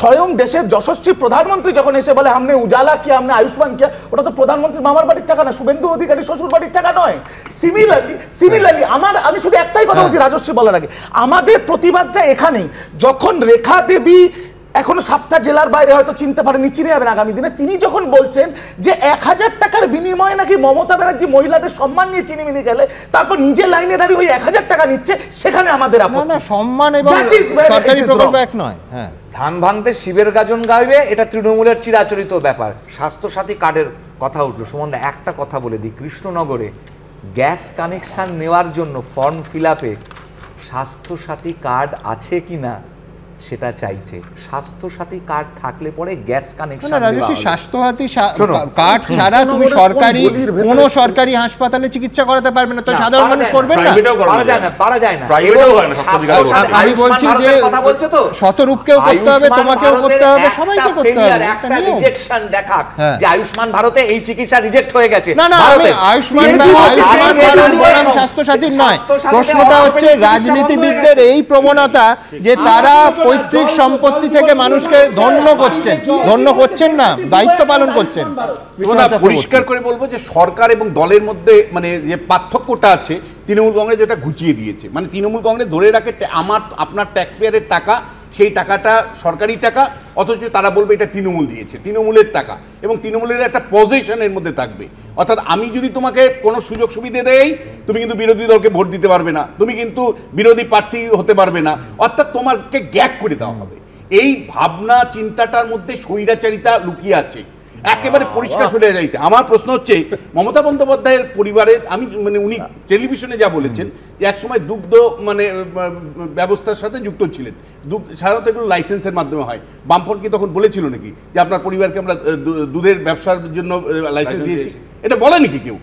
স্বয়ং দেশের যশস্বী প্রধানমন্ত্রী যখন এসে বলে हमने উজালা কিয়া, हमने আয়ুষ্মান কিয়া, ওটা তো প্রধানমন্ত্রীর মামার বাড়ির টাকা না, শুভেন্দু অধিকারী শ্বশুর বাড়ির টাকা নয়। সিমিলারলি আমি শুধু একটাই কথা বলছি রাজস্বী বলার আগে, আমাদের প্রতিবাদটা এখানেই, যখন রেখা দেবী এখনো 7টা জেলার বাইরে হয়তো চিনতে পারেনি, চিনে যাবেন আগামী দিনে, তিনি যখন বলছেন যে 1000 টাকার বিনিময়ে নাকি মমতা ব্যানার্জি মহিলাদের সম্মান নিয়ে চিনিমিনি গেলে, তারপর নিজে লাইনে দাঁড়িয়ে ওই 1000 টাকা নিচ্ছে, সেখানে আমাদের সম্মান এবং সরকারি প্রকল্প এক নয়। হ্যাঁ, ধান ভাঙতে শিবের গাজন গাইবে, এটা তৃণমূলের চিরাচরিত ব্যাপার। স্বাস্থ্যসাথী কার্ডের কথা উঠলো, সুমনদা একটা কথা বলে দিই, কৃষ্ণনগরে গ্যাস কানেকশন নেওয়ার জন্য ফর্ম ফিল আপে স্বাস্থ্যসাথী কার্ড আছে কিনা সেটা চাইছে। স্বাস্থ্যসাথী কার্ড থাকলে পরে গ্যাস কানেকশন না, রাজস্বী স্বাস্থ্যসাথী কার্ড ছাড়া তুমি সরকারি কোনো সরকারি হাসপাতালে চিকিৎসা করাতে পারবে না, তো সাধারণ মানুষ করবে না, পারা যায় না। আমি বলছি যে কথা বলছো তো, শতরূপকেও করতে হবে, তোমাকেও করতে হবে, সবাইকে করতে হবে। একটা রিজেকশন দেখাক যে আয়ুষ্মান ভারতে এই চিকিৎসা রিজেক্ট হয়ে গেছে। না, আমি আয়ুষ্মান ভারত বনাম স্বাস্থ্যসাথীর নয়, প্রশ্নটা হচ্ছে রাজনীতিবিদদের এই প্রবণতা যে তারা পৈতৃক সম্পত্তি থেকে মানুষকে ধন্য করছেন না, দায়িত্ব পালন করছেন। পরিষ্কার করে বলবো যে সরকার এবং দলের মধ্যে মানে যে পার্থক্যটা আছে, তৃণমূল কংগ্রেস যেটা ঘুচিয়ে দিয়েছে, মানে তৃণমূল কংগ্রেস ধরে রাখে আপনার ট্যাক্স পেয়ারের টাকা, সেই টাকাটা সরকারি টাকা, অথচ তারা বলবে এটা তৃণমূল দিয়েছে, তৃণমূলের টাকা, এবং তৃণমূলের একটা পজিশনের মধ্যে থাকবে। অর্থাৎ আমি যদি তোমাকে কোনো সুযোগ সুবিধা দেই, তুমি কিন্তু বিরোধী দলকে ভোট দিতে পারবে না, তুমি কিন্তু বিরোধী প্রার্থী হতে পারবে না, অর্থাৎ তোমাকে গ্যাগ করে দেওয়া হবে। এই ভাবনা চিন্তাটার মধ্যে স্বৈরাচারিতা লুকিয়ে আছে, একেবারে পরিষ্কার সরে যাইতে। আমার প্রশ্ন হচ্ছে মমতা বন্দ্যোপাধ্যায়ের পরিবারের, আমি মানে উনি টেলিভিশনে যা বলেছেন যে একসময় দুগ্ধ মানে ব্যবস্থার সাথে যুক্ত ছিলেন, সাধারণত এগুলো লাইসেন্সের মাধ্যমে হয়। বামফ্রন্ট কি তখন বলেছিল নাকি যে আপনার পরিবারকে আমরা দুধের ব্যবসার জন্য লাইসেন্স দিয়েছি? এটা বলে নাকি কেউ?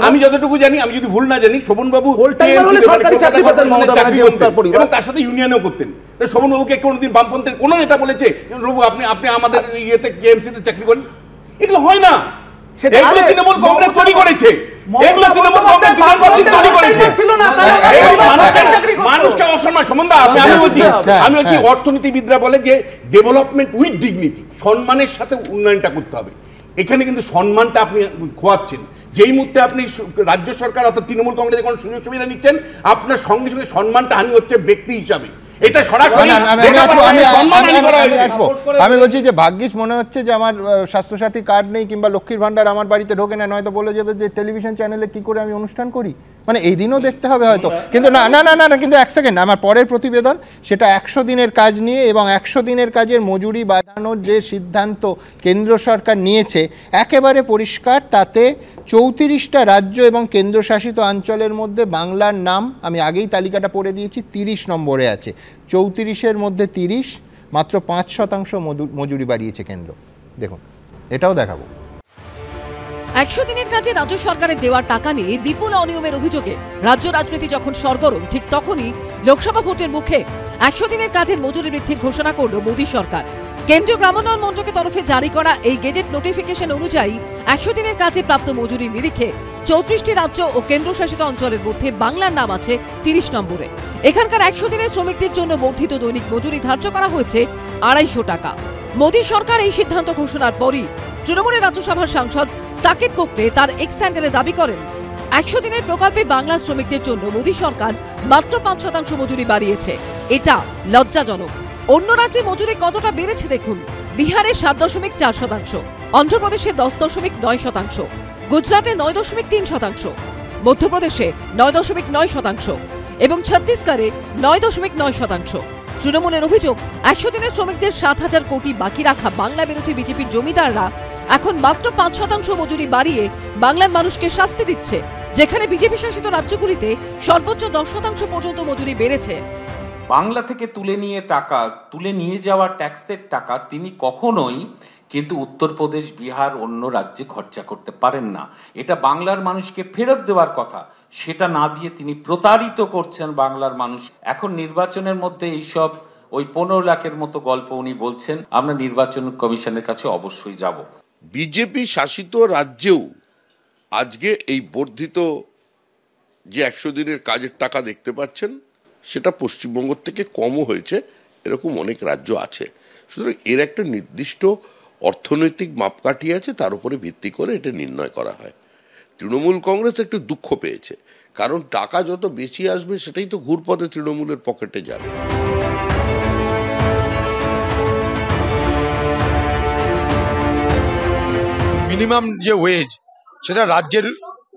আমি যতটুকু জানি, আমি যদি ভুল না জানি, শোভনবাবু তার সাথে ইউনিয়নও করতেন। শোভনবাবুকে কোনোদিন বামপন্থের কোনো নেতা বলেছে আপনি আমাদের ইয়েতে কেএমসিতে চাকরি করেন? এগুলো হয় না, এগুলো তৃণমূল কংগ্রেস তৈরি করেছে, এগুলো তৃণমূল কংগ্রেস তৈরি করেছে। মানুষকে অসম্মান, সম্বন্ধে আমি বলছি অর্থনীতিবিদরা বলে যে ডেভেলপমেন্ট উইথ ডিগনিটি, সম্মানের সাথে উন্নয়নটা করতে হবে। এখানে কিন্তু সম্মানটা আপনি খোয়াচ্ছেন। যেই মুহূর্তে আপনি রাজ্য সরকার অর্থাৎ তৃণমূল কংগ্রেসের কোনো সুযোগ সুবিধা নিচ্ছেন, আপনার সঙ্গে সঙ্গে সম্মানটা হানি হচ্ছে ব্যক্তি হিসাবে। এটা সরাসরি আমি বলছি যে ভাগ্যিস মনে হচ্ছে যে আমার স্বাস্থ্যসাথী কার্ড নেই কিংবা লক্ষ্মীর ভান্ডার আমার বাড়িতে ঢোকে না, নয়তো বলে যাবে যে টেলিভিশন চ্যানেলে কি করে আমি অনুষ্ঠান করি, মানে এই দিনও দেখতে হবে হয়তো। কিন্তু না না না না কিন্তু এক সেকেন্ড, আমার পরের প্রতিবেদন সেটা 100 দিনের কাজ নিয়ে, এবং 100 দিনের কাজের মজুরি বাড়ানোর যে সিদ্ধান্ত কেন্দ্র সরকার নিয়েছে একেবারে পরিষ্কার। তাতে 34টা রাজ্য এবং কেন্দ্রশাসিত অঞ্চলের মধ্যে বাংলার নাম, আমি আগেই তালিকাটা পড়ে দিয়েছি, 30 নম্বরে আছে। 34-এর মধ্যে 30, মাত্র 5% মজুরি বাড়িয়েছে কেন্দ্র। দেখুন, এটাও দেখাবো। 100 দিনের কাজে রাজ্য সরকারের দেওয়ার টাকা নিয়ে বিপুল অনিয়মের অভিযোগে রাজ্য রাজনীতি যখন সরগরম, ঠিক তখনই লোকসভা ভোটের মুখে 100 দিনের কাজের মজুরি বৃদ্ধির ঘোষণা করল মোদী সরকার। কেন্দ্রীয় গ্রামোন্নয়ন মন্ত্রকের তরফে জারি করা এই গেজেট নোটিফিকেশন অনুযায়ী 100 দিনের কাজে প্রাপ্ত মজুরি নিরিখে 34টি রাজ্য ও কেন্দ্রশাসিত অঞ্চলের মধ্যে বাংলার নাম আছে 30 নম্বরে। এখানকার 100 দিনের শ্রমিকদের জন্য বর্ধিত দৈনিক মজুরি ধার্য করা হয়েছে 250 টাকা। মোদী সরকার এই সিদ্ধান্ত ঘোষণার পরই তৃণমূলের রাজ্যসভার সাংসদ সাকিব কোকড়ে তার এক্স হ্যান্ডেলে দাবি করেন, 100 দিনের প্রকল্পে বাংলার শ্রমিকদের জন্য মোদী সরকার মাত্র 5% মজুরি বাড়িয়েছে। এটা লজ্জাজনক। অন্য রাজ্যে মজুরি কতটা বেড়েছে দেখুন। বিহারে 7.4%, অন্ধ্রপ্রদেশে 10.9%, গুজরাটে 9.3%, মধ্যপ্রদেশে 9.9% এবং ছত্তিশগড়ে 9.9%। তৃণমূলের অভিযোগ, 100 দিনের শ্রমিকদের 7,000 কোটি বাকি রাখা বাংলা বিরোধী বিজেপির জমিদাররা এখন মাত্র 5% মজুরি বাড়িয়ে বাংলার মানুষকে শাস্তি দিচ্ছে, যেখানে বিজেপি শাসিত রাজ্যগুলিতে সর্বোচ্চ 10% পর্যন্ত মজুরি বেড়েছে। বাংলা থেকে তুলে নিয়ে যাওয়া ট্যাক্সের টাকা তিনি কখনোই কিন্তু উত্তরপ্রদেশ, বিহার, অন্য রাজ্যে খরচা করতে পারেন না। এটা বাংলার মানুষকে ফেরত দেওয়ার কথা, সেটা না দিয়ে তিনি প্রতারিত করছেন বাংলার মানুষ। এখন নির্বাচনের মধ্যে এইসব ওই 15 লাখের মতো গল্প উনি বলছেন। আমরা নির্বাচন কমিশনের কাছে অবশ্যই যাব। বিজেপি শাসিত রাজ্যেও আজকে এই বর্ধিত যে 100 দিনের কাজের টাকা দেখতে পাচ্ছেন, সেটা পশ্চিমবঙ্গ থেকে কমও হয়েছে, এরকম অনেক রাজ্য আছে। সুতরাং এর একটা নির্দিষ্ট অর্থনৈতিক মাপকাঠি আছে, তার উপরে ভিত্তি করে এটা নির্ণয় করা হয়। তৃণমূল কংগ্রেস একটু দুঃখ পেয়েছে, কারণ টাকা যত বেশি আসবে সেটাই তো ঘুরপথে তৃণমূলের পকেটে যাবে। মিনিমাম যে ওয়েজ, সেটা রাজ্যের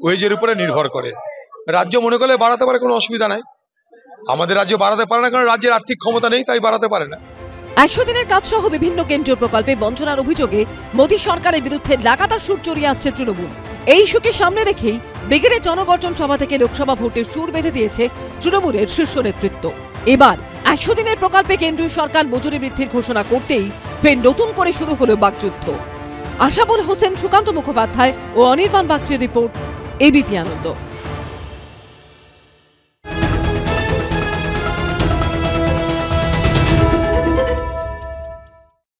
ওয়েজের উপরে নির্ভর করে। রাজ্য মনে করলে বাড়াতে পারে, কোনো অসুবিধা নাই। আমাদের রাজ্য বাড়াতে পারে না, কারণ রাজ্যের আর্থিক ক্ষমতা নেই, তাই বাড়াতে পারে না। 100 দিনের কাজ সহ বিভিন্ন কেন্দ্রীয় প্রকল্পে বঞ্চনার অভিযোগে মোদী সরকারের বিরুদ্ধে লাগাতার সুর চড়িয়ে আসছে তৃণমূল। এই ইস্যুকে সামনে রেখেই ব্রিগেডের জনগর্জন সভা থেকে লোকসভা ভোটের সুর বেঁধে দিয়েছে তৃণমূলের শীর্ষ নেতৃত্ব। এবার 100 দিনের প্রকল্পে কেন্দ্রীয় সরকার মজুরি বৃদ্ধির ঘোষণা করতেই ফের নতুন করে শুরু হলো বাকযুদ্ধ। আশাবুল হোসেন, সুকান্ত মুখোপাধ্যায় ও অনির্বাণ বাগচির রিপোর্ট, এবিপি আনন্দ।